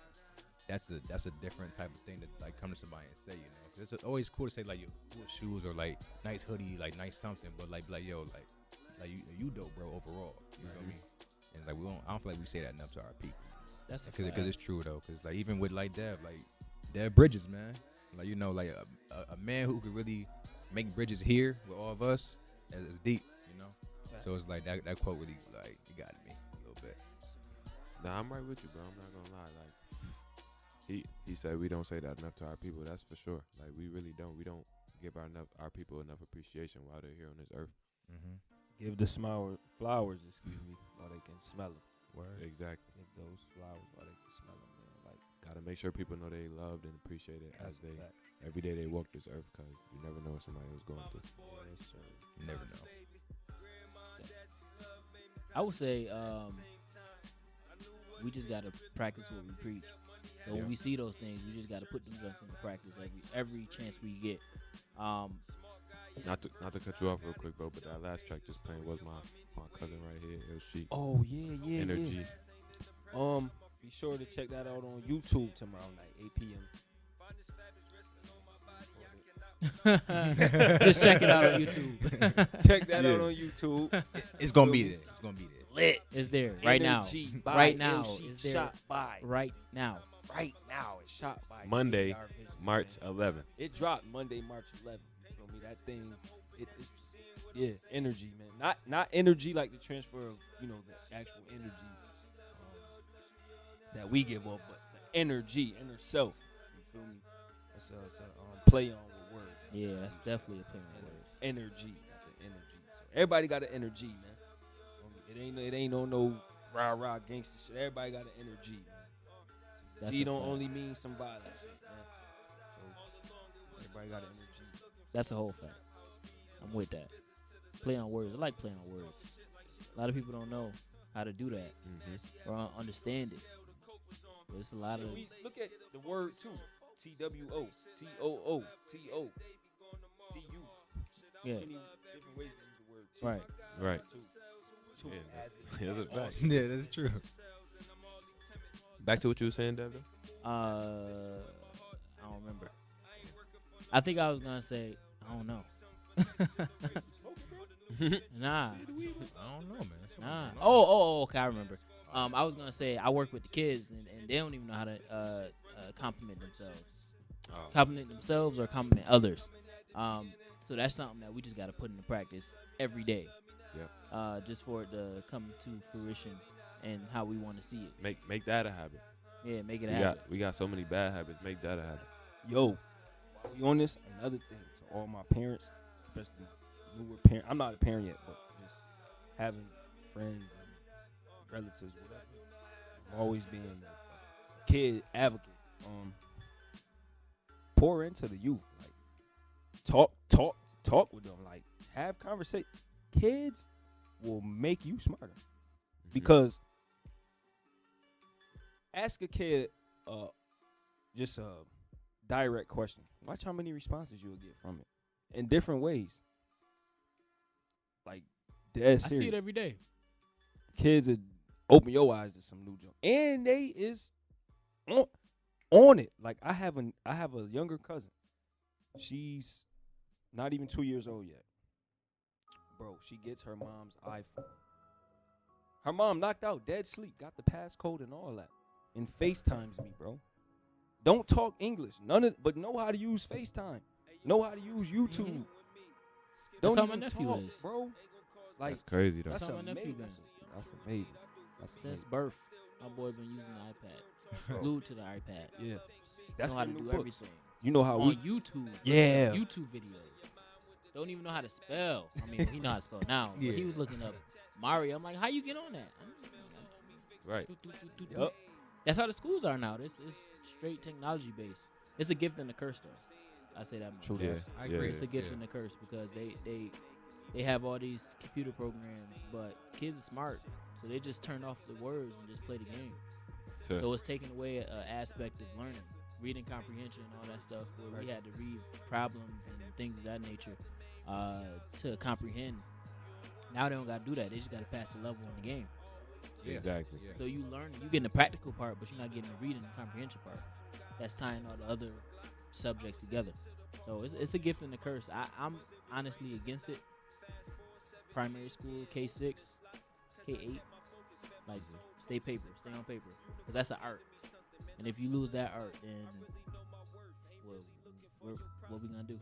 That's a different type of thing to like come to somebody and say, you know. 'Cause it's always cool to say like, yo, cool shoes or like nice hoodie, like nice something, but like yo, like you dope, bro. Overall, you feel me? And like I don't feel like we say that enough to our people. That's a Because fact. it's true though. Because like even with like Dev Bridges, man. Like you know, like a man who could really make bridges here with all of us is deep, you know. So it's like that quote really like it got me a little bit. Nah, I'm right with you, bro. I'm not gonna lie. Like he said, we don't say that enough to our people. That's for sure. Like we really don't. We don't give our people enough appreciation while they're here on this earth. Mm-hmm. Give the flowers, excuse me, while they can smell them. Word. Exactly. Give those flowers while they can smell them, man. Like, Gotta make sure people know they loved and appreciated as that's a they fact. every day they walk this earth, because you never know what somebody was going through. Yes, sir. You never know. I would say we just gotta practice what we preach. So when we see those things, we just gotta put them drugs into practice every chance we get. Not to cut you off real quick, bro, but that last track just playing was my cousin right here. It was Chic. Oh yeah, Energy. Yeah. Be sure to check that out on YouTube tomorrow night, 8 p.m. Just check it out on YouTube. Check that out on YouTube. It's gonna be there. It's gonna be there. Lit. It's there right now. Energy by Right now, MC, it's there. Shot by. Right now. Right now, it's shot by Monday, JR Vision, March man. 11th. It dropped Monday, March 11th. You feel me? That thing, it's energy, man. Not energy like the transfer of the actual energy that we give off, but the energy, inner self. You feel me? It's a play on the word. Yeah, that's definitely a play on words. Energy, not the energy. So everybody got an energy, man. It ain't no rah rah gangster shit. Everybody got an energy, man. That's G a don't fact. only mean some violent shit, man. So everybody got an energy. That's a whole fact. I'm with that. Play on words. I like playing on words. A lot of people don't know how to do that Mm-hmm. or understand it. But it's a lot of Shit, we look at the word too. TWO, TOO, TO, TU. yeah, Many different ways to use the word too. right. Right. It's two. Yeah, that's a fact. Yeah, that's true. Back to what you were saying, Devin. I don't remember. I think I was gonna say I don't know. Nah, I don't know, man. nah. Oh, okay, I remember. I was gonna say I work with the kids and they don't even know how to compliment themselves. Oh. Compliment themselves or compliment others. So that's something that we just gotta put into practice every day. Yep. Just for it to come to fruition and how we want to see it. Make that a habit. Yeah, make it We happen. got so many bad habits. Make that a habit. Yo, while we on this, another thing to all my parents, especially newer parents. I'm not a parent yet, but just having friends and relatives, whatever. I'm always being a kid advocate. Pour into the youth, like talk with them, like have conversation. Kids will make you smarter Mm-hmm. because ask a kid just a direct question. Watch how many responses you'll get from it in different ways. Like dead I serious. see it every day. Kids would open your eyes to some new junk, and they is on it. Like I have a younger cousin. She's not even 2 years old yet. Bro, she gets her mom's iPhone. Her mom knocked out, dead sleep, got the passcode and all that, and FaceTimes me, bro. Don't talk English, but know how to use FaceTime. Know how to use YouTube. Mhm. Don't That's how my even nephew talk, is. bro. Like That's crazy though. that's how my nephew amazing. been. That's amazing. That's Since amazing. birth, my boy been using the iPad, glued to the iPad. Yeah, that's know how the to new do books. everything You know how on we YouTube. Yeah. YouTube videos. Don't even know how to spell. I mean, he know how to spell now. Yeah. But he was looking up Mario. I'm like, how you get on that? Right. Yup. That's how the schools are now. It's straight technology based. It's a gift and a curse, though. I say that much. True Yeah. that. I yeah, agree. It's a gift and a curse because they have all these computer programs, but kids are smart, so they just turn off the words and just play the game. To- So it's taking away an aspect of learning, reading comprehension, and all that stuff. Where we had to read problems and things of that nature to comprehend. Now they don't got to do that. They just got to pass the level in the game. Yeah. Exactly. Yeah. So you learn, you getting the practical part, but you're not getting the reading and comprehension part. That's tying all the other subjects together. So it's a gift and a curse. I'm honestly against it. Primary school, K6, K8, like stay on paper, because that's an art. And if you lose that art, then what we gonna do?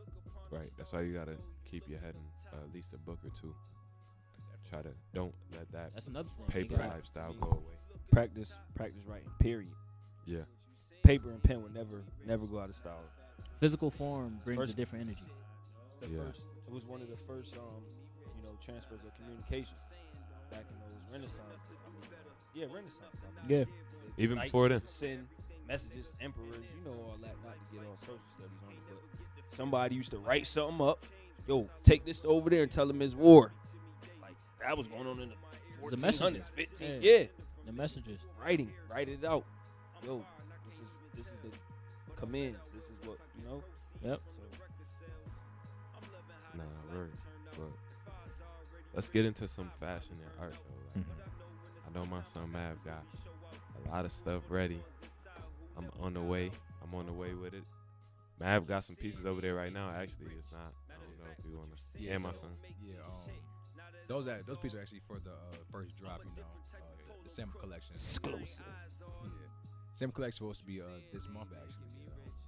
Right. That's why you gotta keep your head in at least a book or two. Try to don't let that That's another thing. paper You gotta- lifestyle go away. Practice writing. Period. Yeah. Paper and pen would never go out of style. Physical form brings First- a different energy. The Yeah. first, it was one of the first transfers of communication back in those Renaissance. Renaissance. Yeah. Even Knights before then. used to send messages, emperors, all that. Not to get all social studies on it, but somebody used to write something up. Yo, take this over there and tell them it's war. Like that was going on in the 1400s, messengers. 15. Yeah. Yeah. The messengers. Write it out. Yo, this is the commands. This is what Yep. Nah, word. But let's get into some fashion and art though. Like, I know my son Mav got a lot of stuff ready. I'm on the way with it. Mav got some pieces over there right now. Actually, it's not. I don't know if you wanna. Yeah, And my son. Yeah, those pieces are actually for the first drop, the sample collection. Exclusive. Yeah. Sample collection supposed to be this month actually.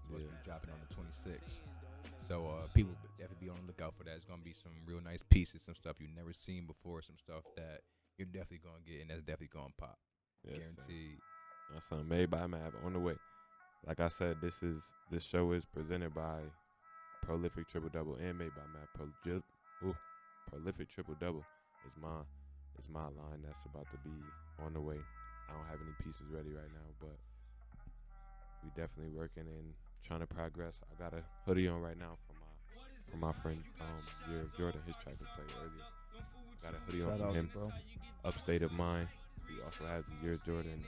Supposed to be Yeah. dropping on the 26th. So people definitely be on the lookout for that. It's gonna be some real nice pieces, some stuff you've never seen before, some stuff that you're definitely gonna get, and that's definitely gonna pop. Yes, Guaranteed. my son made by Mav on the way. Like I said, this show is presented by Prolific Triple Double and made by Mav. Prolific Triple Double is my line that's about to be on the way. I don't have any pieces ready right now, but definitely working and trying to progress. I got a hoodie on right now from my friend Year of Jordan. His track was played earlier. Got a hoodie on Shout from out, him. bro. Upstate of Mind. He also has a Year of Jordan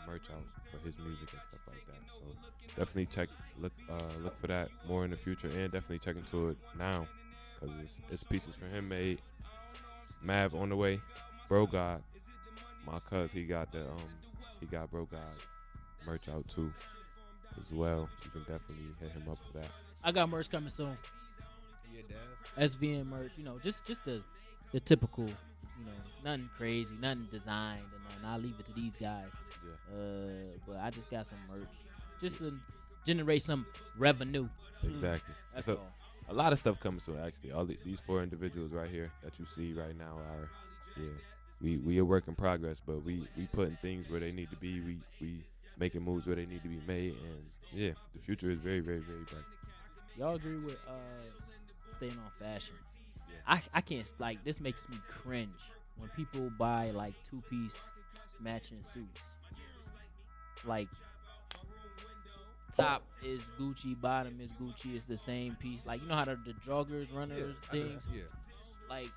merch out for his music and stuff like that. So definitely look for that more in the future, and definitely check into it now, because it's pieces for him made. Mav on the way. Bro God, my cuz, he got Bro God merch out too as well. You can definitely hit him up for that. I got merch coming soon. Yeah, Dad. SVN merch, just the typical, nothing crazy, nothing designed, and I'll leave it to these guys. Yeah. But I just got some merch, just to generate some revenue. Exactly. That's So, all. a lot of stuff coming soon, actually. These 4 individuals right here that you see right now are, we a work in progress, but we putting things where they need to be. We making moves where they need to be made, and the future is very, very, very bright. Y'all agree with staying on fashion? Yeah. I can't, like, this makes me cringe when people buy like 2-piece matching suits. Like, top is Gucci, bottom is Gucci. It's the same piece. Like, you know how the joggers, runners, things. Yeah. Like,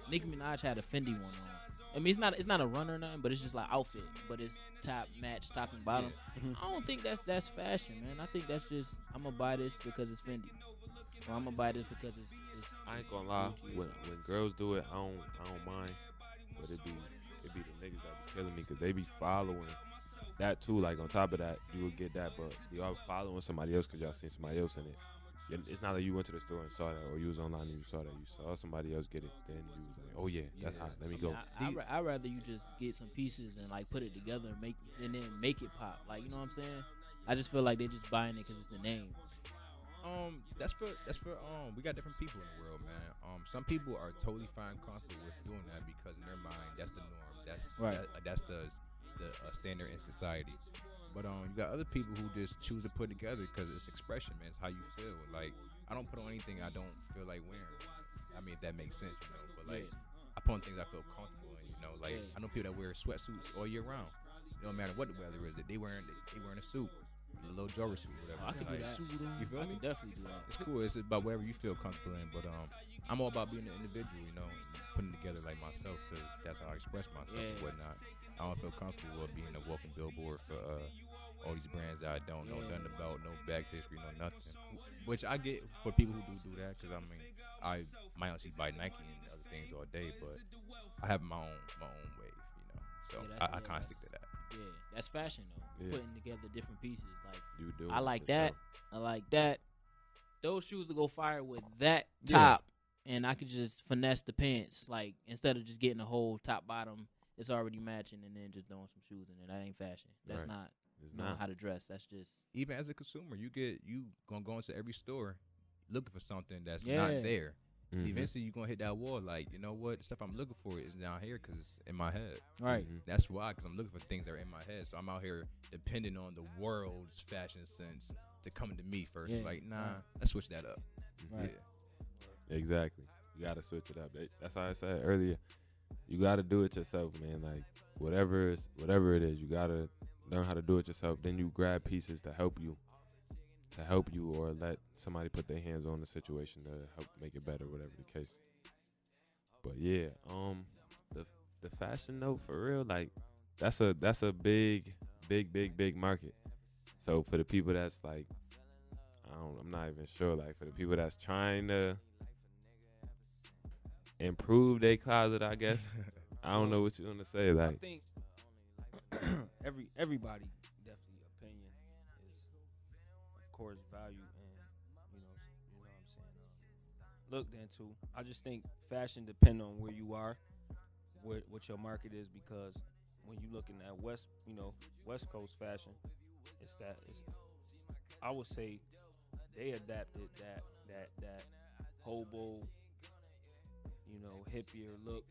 Nicki Minaj had a Fendi one on. I mean, it's not a runner or nothing, but it's just like outfit. But it's top and bottom. Mhm. I don't think that's fashion, man. I think that's just, I'm gonna buy this because it's Fendi, or I'm gonna buy this because it's I ain't gonna lie. Gucci. When girls do it, I don't mind. But it be the niggas that be killing me, because they be following that too. Like, on top of that, you would get that, but y'all following somebody else because y'all seen somebody else in it. It's not like you went to the store and saw that, or you was online and you saw that. You saw somebody else get it, then you was like, oh yeah, that's hot. Let me go. I'd rather you just get some pieces and like put it together and then make it pop. Like, you know what I'm saying? I just feel like they're just buying it because it's the name. That's for we got different people in the world, man. Some people are totally fine, comfortable with doing that because in their mind that's the norm. That's right. That's the standard in society. But you got other people who just choose to put it together because it's expression, man. It's how you feel. Like, I don't put on anything I don't feel like wearing. I mean, if that makes sense, But like, I put on things I feel comfortable in. Like, I know people that wear sweatsuits all year round. No matter what the weather is, they wearing a suit, a little jogger suit, whatever. I can do that. You feel me? I can definitely do that. It's cool. It's about whatever you feel comfortable in. But I'm all about being an individual, putting together like myself, because that's how I express myself and whatnot. I don't feel comfortable with being a walking billboard for all these brands that I don't know nothing about, no back history, no nothing. Which I get for people who do that, because I mean, I might not see buy Nike and other things all day, but I have my own wave, So I kind of stick to that. Yeah, that's fashion though. Yeah. Putting together different pieces. Like, You do. I like for that. sure. I like that. Those shoes will go fire with that top, and I could just finesse the pants. Like, instead of just getting a whole top bottom, it's already matching, and then just throwing some shoes in it. That ain't fashion. That's Right. not It's knowing not. how to dress. That's just Even as a consumer, you gonna go into every store looking for something that's Yeah. not there. Mhm. Eventually, you gonna hit that wall. Like, you know what? The stuff I'm looking for is down here because it's in my head. right. Mhm. That's why, because I'm looking for things that are in my head. So I'm out here depending on the world's fashion sense to come to me first. Yeah. Like, nah, Right. let's switch that up. Right. Yeah. Exactly. You gotta switch it up. That's how I said earlier. You gotta do it yourself, man. Like, whatever it is, you gotta learn how to do it yourself. Then you grab pieces to help you, or let somebody put their hands on the situation to help make it better, whatever the case. But yeah, the fashion note, for real, like, that's a big market. So for the people that's like, I'm not even sure. Like, for the people that's trying to improve their closet, I guess. I don't know what you want to say. I Like, think everybody definitely opinion is, of course, value, and you know what I'm saying. Looked into. I just think fashion depend on where you are, what your market is, because when you looking at West Coast fashion, it's I would say they adapted that hobo, hippier look,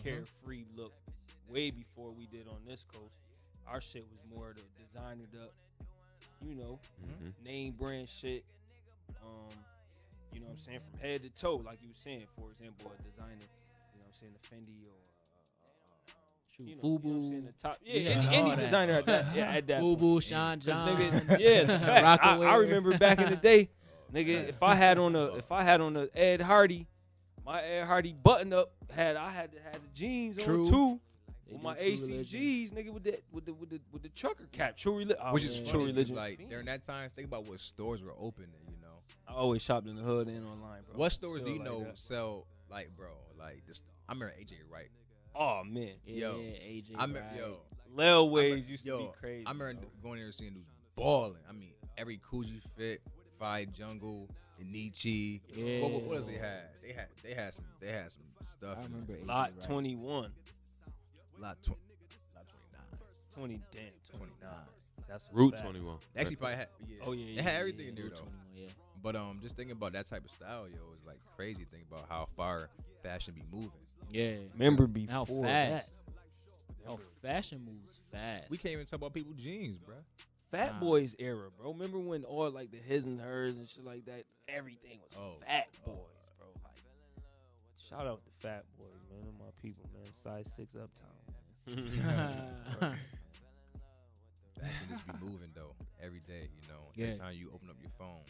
carefree look way before we did on this coast. Our shit was more the designered up, mhm. name brand shit. You know what I'm saying, from head to toe, like you were saying. For example, a designer, the Fendi or you know, Fubu. You know what I'm saying? The top, We yeah, had any all that. designer at that Fubu, point. Sean 'Cause John. nigga, yeah, the fact, I Rockaway. remember back in the day, nigga, if I had on the Ed Hardy, my Ed Hardy button up I had to have the jeans True. on too. They With my did True Religion. ACGs, nigga, with the trucker cap, True Religion. Which is True funny, Religion. like fiend. during that time, think about what stores were open. You know, I always shopped in the hood and online, bro. what stores do Still you like know that. sell like, bro? Like this, I remember AJ Wright. Oh man, Yeah, Yo, AJ. I remember, Wright. yo, Railways used to yo, be crazy. I remember bro. going there and seeing dudes balling. I mean, every Coogee fit, Five Jungle, the Nietzsche. Yeah. What else they had? They had some stuff. I remember AJ Lot Wright. 21. Lot 29. 29. That's a Route fact. 21. They actually probably had. Yeah. Oh, yeah, They had yeah, everything yeah, in there Route though. 21, yeah. But just thinking about that type of style, yo, is like crazy. Think about how far fashion be moving. Yeah. Remember And how before fast. How fashion moves fast. We can't even talk about people jeans, bro. Fat Nah. Boys era, bro. Remember when all like the his and hers and shit like that, everything was Fat Boys, bro. Like, shout out to Fat Boys, man. They're my people, man. Size 6 Uptown, man. Fashion just be moving though every day. You know, Yeah. every time you open up your phone,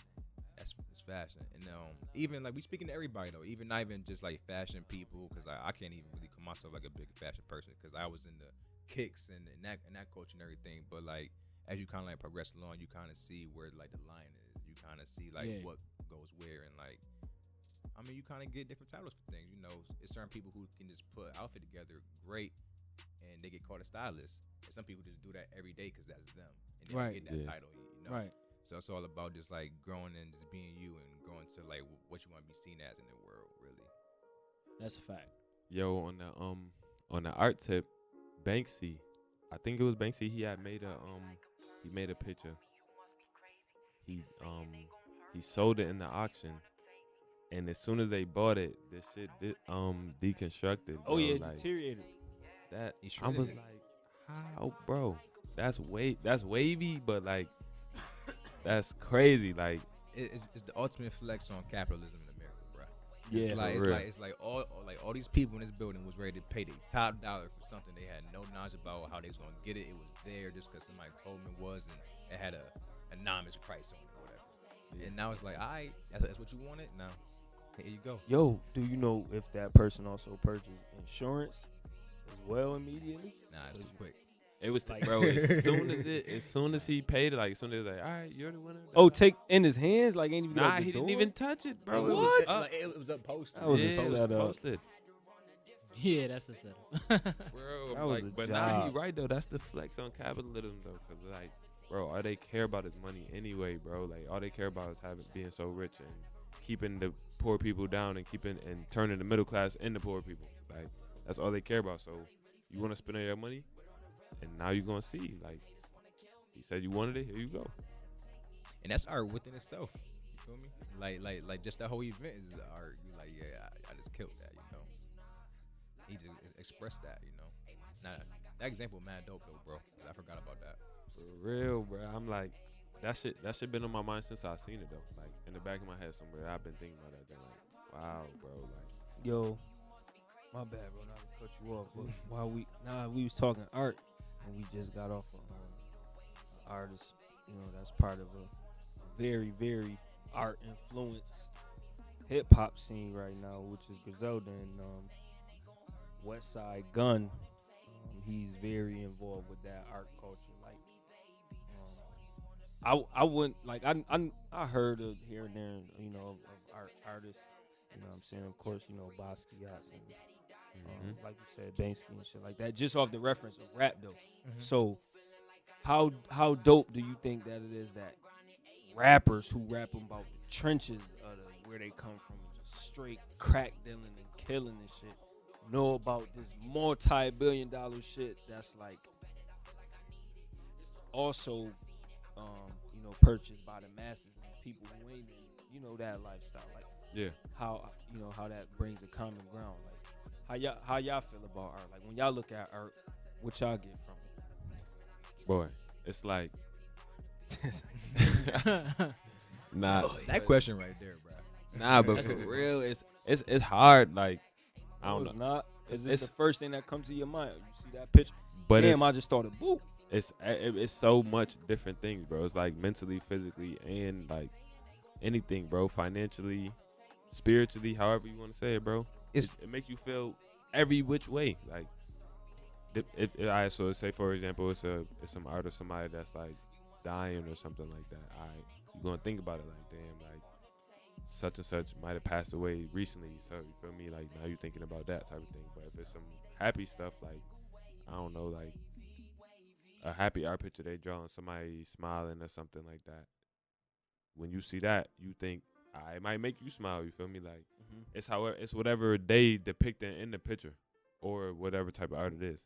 it's fashion. And even like we speaking to everybody though, even not even just like fashion people, because I can't even really call myself like a big fashion person because I was in the kicks and that culture and everything. But like as you kind of like progress along, you kind of see where like the line is. You kind of see like Yeah. what goes where and like. I mean, you kind of get different titles for things. You know, it's certain people who can just put an outfit together great, and they get called a stylist. And some people just do that every day because that's them, and they Right. don't get that Yeah. title. You know, Right. So it's all about just like growing and just being you and growing to like what you want to be seen as in the world, really. That's a fact. Yo, on the art tip, Banksy, I think it was Banksy. He had made a picture. He sold it in the auction, and as soon as they bought it, this shit deconstructed. Oh bro. yeah, like, deteriorated. that. He I shredded was it. like, how, bro? That's wavy, but like, that's crazy. Like, It's the ultimate flex on capitalism in America, bro. Yeah, It's like all these people in this building was ready to pay the top dollar for something they had no knowledge about how they was gonna get it. It was there just because somebody told them it was, and it had a anonymous price on it, or whatever. Yeah. And now it's like, all right, that's what you wanted. Now, here you go. Yo, do you know if that person also purchased insurance as well immediately? Nah, it's too quick. it was Like- bro. As soon as he paid it, like, as soon as they like, all right, you're the winner. Oh, take in his hands, like ain't even Nah, like the he didn't door? even touch it, bro. It was- What? It's like, it was up posted. That was a yeah, it was setup. posted. Yeah, that's a setup. Bro, That was like, a but now he job. right though. That's the flex on capitalism though, cause like, bro, all they care about is money anyway, bro. Like, all they care about is being so rich and keeping the poor people down and turning the middle class into poor people. Like, that's all they care about. So, you want to spend all your money, and now you're gonna see. Like, he said you wanted it. Here you go. And that's art within itself. You feel me? Like just that whole event is art. You like, yeah, I just killed that. You know, he just expressed that. You know, now that example, mad dope though, bro. I forgot about that. For real, bro. I'm like, that shit been on my mind since I seen it though. Like, in the back of my head somewhere, I've been thinking about that. Thing. Like, wow, bro. Like, Yo, my bad, bro. Not to cut you off, but while we was talking art, and we just got off of artist, you know, that's part of a very, very art influenced hip hop scene right now, which is Griselda and West Side Gun. He's very involved with that art culture. Like, I wouldn't like I heard of here and there, you know, of artists. You know what I'm saying? Of course, you know, Basquiat and like you said, Banksy and shit like that. Just off the reference of rap though. So how dope do you think that it is that rappers who rap about the trenches of where they come from, just straight crack dealing and killing and shit, know about this multi-billion-dollar shit that's like also you know, purchased by the masses and people who ain't in, you know, that lifestyle. Like, yeah. how, you know, how that brings a common ground. Like, how y'all feel about art? Like, when y'all look at art, what y'all get from it? Boy, it's like, nah, That question right there, bro. nah, but for real, it's hard. Like, I don't It's know. not. Because it's the first thing that comes to your mind. You see that picture? But damn, I just started boop. It's so much different things, bro. It's like mentally, physically, and like anything, bro. Financially, spiritually, however you want to say it, bro. It make you feel every which way. Like if I so say for example, it's some art or somebody that's like dying or something like that. You gonna think about it like, damn, like such and such might have passed away recently. So you feel me? Like now you thinking about that type of thing. But if it's some happy stuff, like I don't know, like a happy art picture they draw and somebody smiling or something like that. When you see that, you think it might make you smile. You feel me? Like it's whatever they depicting in the picture, or whatever type of art it is.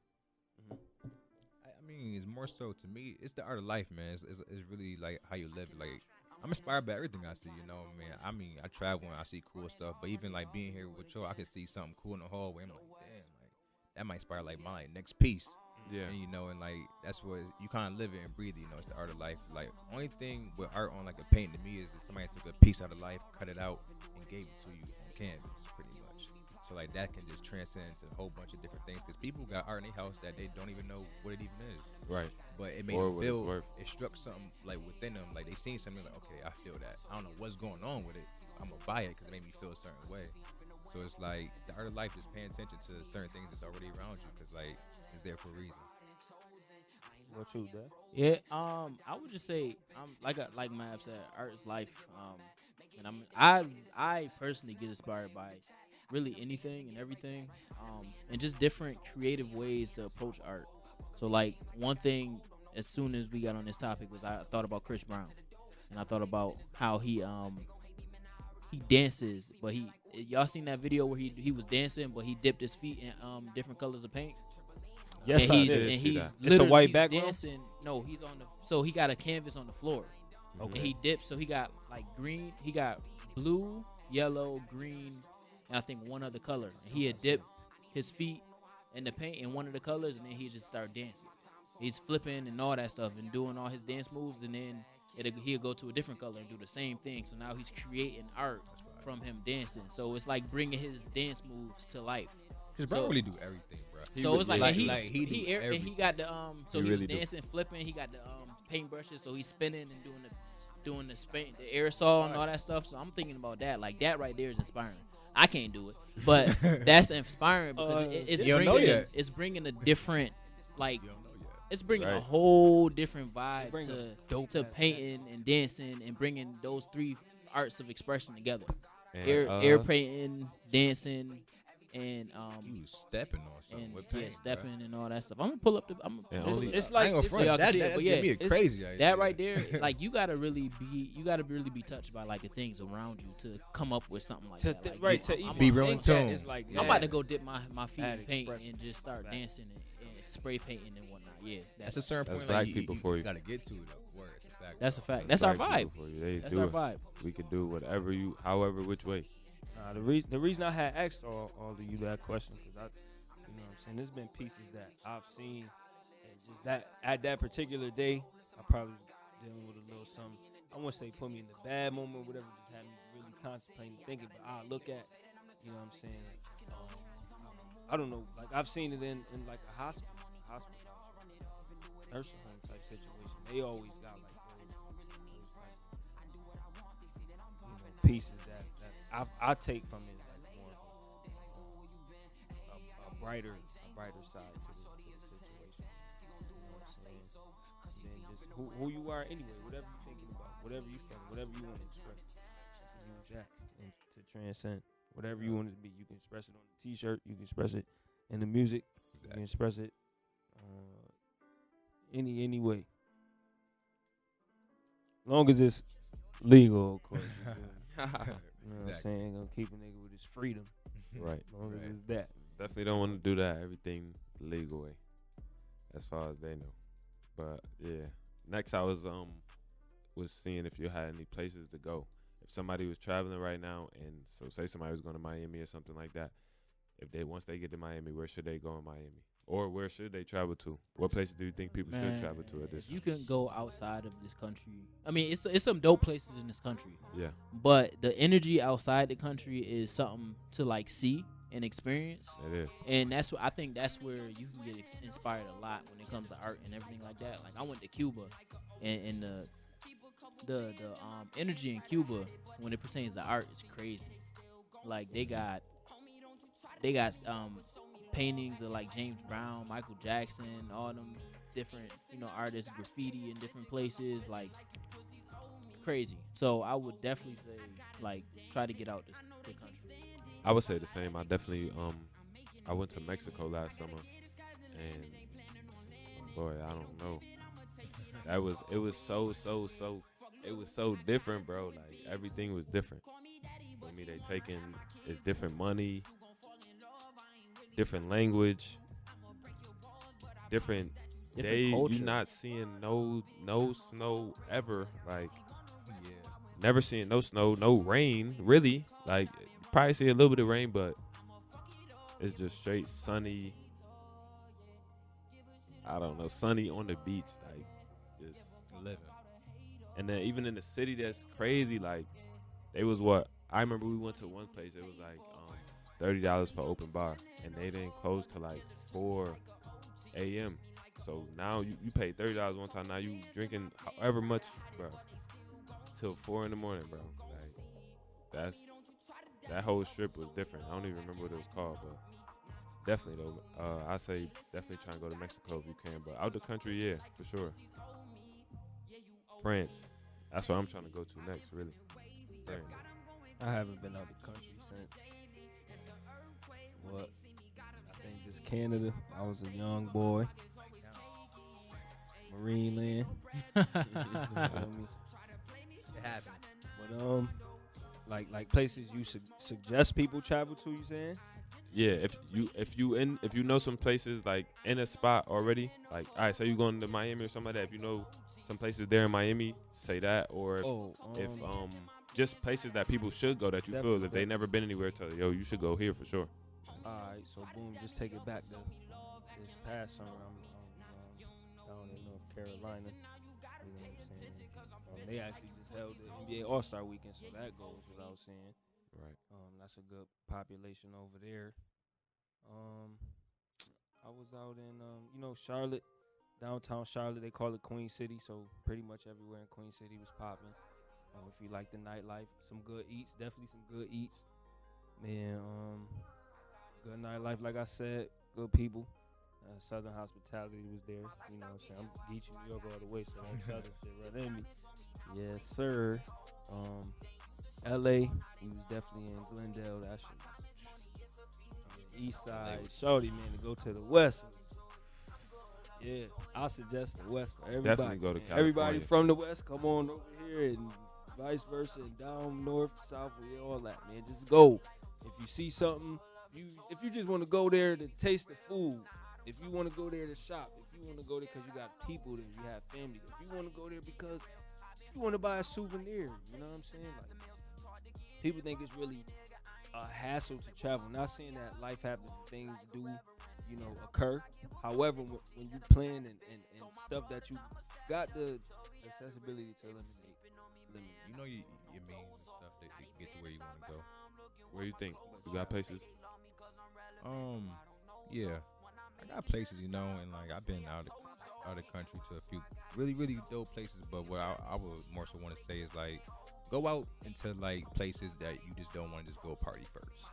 I mean, it's more so to me. It's the art of life, man. It's really like how you live. Like I'm inspired by everything I see. You know, man. I mean, I travel and I see cool stuff. But even like being here with you, I can see something cool in the hallway. I'm like, damn, like that might inspire like my next piece. Yeah. And, you know, and like that's what you kind of live it and breathe it. You know, it's the art of life. Like only thing with art on like a painting to me is that somebody took a piece out of life, cut it out, and gave it to you on canvas, pretty much. So like that can just transcend to a whole bunch of different things because people got art in their house that they don't even know what it even is. Right. But it made them feel. It struck something like within them. Like they seen something like, okay, I feel that. I don't know what's going on with it. I'm gonna buy it because it made me feel a certain way. So it's like the art of life is paying attention to certain things that's already around you because like it's there for a reason. What you, Dad? Yeah, I would just say, like Mav said, art is life. And I personally get inspired by really anything and everything, and just different creative ways to approach art. So like one thing, as soon as we got on this topic, was I thought about Chris Brown, and I thought about how he dances, but y'all seen that video where he was dancing, but he dipped his feet in different colors of paint. Yes, and I he's, did. and he's It's a white he's background? dancing. No, he's on the. So he got a canvas on the floor, Okay. and he dips. So he got like green. He got blue, yellow, green, and I think one other color. And he had dipped his feet in the paint in one of the colors, and then he just started dancing. He's flipping and all that stuff and doing all his dance moves, and then he'll go to a different color and do the same thing. So now he's creating art from him dancing. So it's like bringing his dance moves to life. Because Brown really do everything, bro. So it's like, and he got the He so he really was dancing, flipping. He got the paint brushes, so he's spinning and doing the aerosol and all that stuff. So I'm thinking about that. Like that right there is inspiring. I can't do it, but that's inspiring because it's bringing a different like. It's bringing a whole different vibe to painting and dancing and bringing those three arts of expression together. Air painting, dancing, and he was stepping on something with paint, stepping and all that stuff. I'm gonna pull up the. It's like that's me crazy. That right there, like you gotta really be touched by like the things around you to come up with something like that. Like, to be real in tune. It's like I'm about to go dip my feet in paint and just start dancing and spray painting and whatnot. Yeah, that's a certain point. Black people for you. Gotta get to it. Word. That's a fact. That's our vibe. That's our vibe. We could do whatever however which way. The reason I had asked all of you that question because you know what I'm saying, there's been pieces that I've seen and just that at that particular day I probably was dealing with a little something. I wouldn't say put me in the bad moment or whatever, just had me really contemplating, thinking. But I look at, you know what I'm saying. I don't know, like I've seen it in like a hospital, nursing home type situation. They always got like those types of, pieces that I take from it like more of a brighter side to the situation. You know what I'm saying? And then just who you are anyway, whatever you're thinking about, whatever you feel, whatever you want to express, use that and to transcend. Whatever you want it to be, you can express it on the T-shirt. You can express it in the music. You can express it any way. Long as it's legal, of course. You know what I'm saying? Gonna keep a nigga with his freedom. Right. As long as it's that. Definitely don't want to do that. Everything the legal way, as far as they know. But yeah. Next, I was seeing if you had any places to go. If somebody was traveling right now, and so say somebody was going to Miami or something like that, once they get to Miami, where should they go in Miami, or where should they travel to? What places do you think people should travel to at this? You can go outside of this country. I mean, it's some dope places in this country. Yeah. But the energy outside the country is something to like see. and experience. It is. And that's what I think. That's where you can get inspired a lot when it comes to art and everything like that. Like I went to Cuba, and the energy in Cuba when it pertains to art is crazy. Like they got paintings of like James Brown, Michael Jackson, all them different artists, graffiti in different places, like crazy. So I would definitely say like try to get out the country. I would say the same. I definitely I went to Mexico last summer, and boy, I don't know. It was so different, bro. Like everything was different. For me, they taking it's different money, different language, different day. culture. You not seeing no snow ever. Like Yeah. never seeing no snow, no rain. Really, like probably see a little bit of rain, but it's just straight sunny. I don't know, sunny on the beach, like just Living. and then even in the city, that's crazy. Like they was what I remember we went to one place. It was like $30 for open bar, and they didn't close till like 4 a.m. So now you pay $30 one time. Now you drinking however much, bro, till 4 in the morning, bro. Like that whole strip was different. I don't even remember what it was called, but definitely though. I say definitely try and go to Mexico if you can, but out the country, yeah, for sure. France. That's what I'm trying to go to next, really. France. I haven't been out the country since what? I think just Canada. I was a young boy. Marine land. You feel me? It happened. But like places you suggest people travel to. You saying? Yeah, if you know some places like in a spot already, like all right, so you going to Miami or something like that. If you know some places there in Miami, say that. Or if just places that people should go that you feel that they never been anywhere, tell you, yo, you should go here for sure. All right, so boom, just take it back to this past summer. I'm down in North Carolina. You know what I'm saying? They actually just held the NBA All-Star Weekend, so that goes without saying. Right. That's a good population over there. I was out in Charlotte, downtown Charlotte. They call it Queen City, so pretty much everywhere in Queen City was popping. If you like the nightlife, some good eats, definitely some good eats. Man, good nightlife, like I said, good people. Southern hospitality was there. You know what I'm saying? I'm Geechee, New York all the way, so that Southern shit right in me. Yes, sir. LA, we was definitely in Glendale. That shit. East side, shorty, man, to go to the west. Yeah, I suggest the west for everybody. Definitely go to California. Everybody from the west, come on over here, and vice versa, and down north, south, all that, man. Just go. If you see something, if you just want to go there to taste the food, if you want to go there to shop, if you want to go there because you got people there, you have family, if you want to go there because you want to buy a souvenir, you know what I'm saying? Like, people think it's really a hassle to travel. Not saying that life happens, things do, occur. However, when you plan and stuff that you got the accessibility to eliminate. You know your means and stuff that you can get to where you want to go. Where you think? You got places? Yeah. I got places, and like I've been out of the country to a few really, really dope places. But what I would more so want to say is like, go out into like places that you just don't want to just go party first.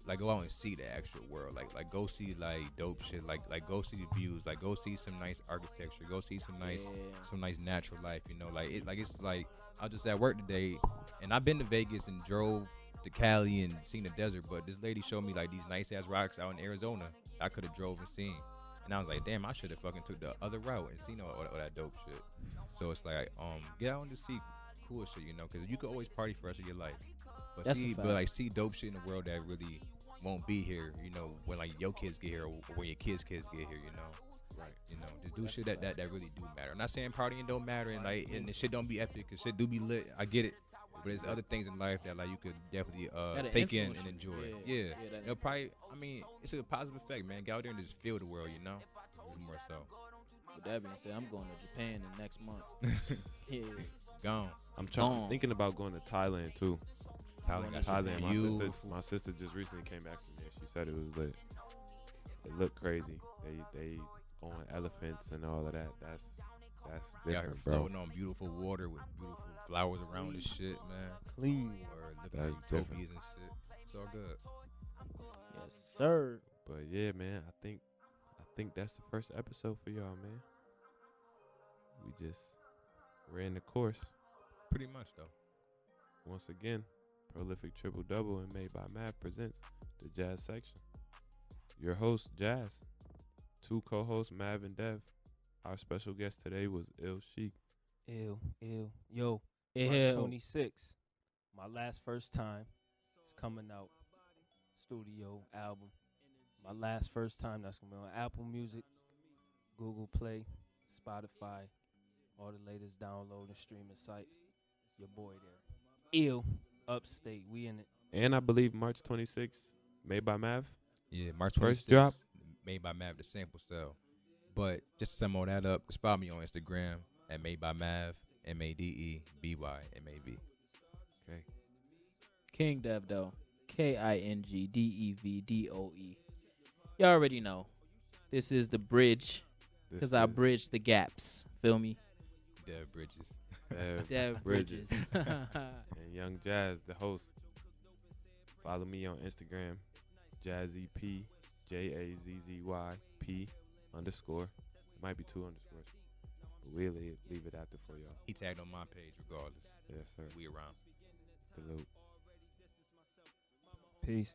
Like go out and see the actual world. Like go see like dope shit. Like go see the views. Like go see some nice architecture. Go see some nice natural life. It's like I was just at work today, and I've been to Vegas and drove to Cali and seen the desert. But this lady showed me like these nice ass rocks out in Arizona. I could have drove and seen. And I was like, damn, I should have fucking took the other route and seen all that dope shit. So it's like, get out and just see cool shit, because you could always party for the rest of your life. But see dope shit in the world that really won't be here, when like your kids get here or when your kids get here, Right. Just do shit that really do matter. I'm not saying partying don't matter and the shit don't be epic, cause shit do be lit. I get it. But there's other things in life that like you could definitely take in and enjoy. Yeah. It'll probably, it's a positive effect, man. Get out there and just feel the world, more so. With that being said, I'm going to Japan in next month. Yeah. Gone. I'm thinking about going to Thailand too. Thailand got Thailand. some My sister just recently came back from there. She said it was lit. It looked crazy. They on elephants and all of that. That's Yeah, different, her bro. floating on beautiful water with beautiful flowers around and shit, man. Clean. Or looking That's like different. utopias and shit. It's all good. Yes, sir. But yeah, man, I think that's the first episode for y'all, man. We just ran the course. Pretty much, though. Once again, Prolific Triple Double and Made by Mav presents the Jazz section. Your host, Jazz. 2 co-hosts, Mav and Dev. Our special guest today was Ill Chic. Ill. Yo, Ew. March 26th. My last first time. It's coming out. Studio album. My last first time. That's going to be on Apple Music, Google Play, Spotify, all the latest download and streaming sites. Your boy there. Ill. Upstate. We in it. And I believe March 26th, Made by Mav. Yeah, March 26th. First drop. Made by Mav, the sample cell. But just to sum all that up, just follow me on Instagram at Made by Mav, MADEBYMAV. Okay. King Dev though. KINGDEVDOE. You already know. This is the bridge. This Because I is bridge the gaps. Feel me? Dev Bridges. Dev Dev Bridges. Bridges. And Young Jazz, the host. Follow me on Instagram, JazzyP, JAZZYP_. It might be 2 underscores, but we'll leave it after for y'all. He tagged on my page regardless. Yes, sir. We around. Salute. Peace.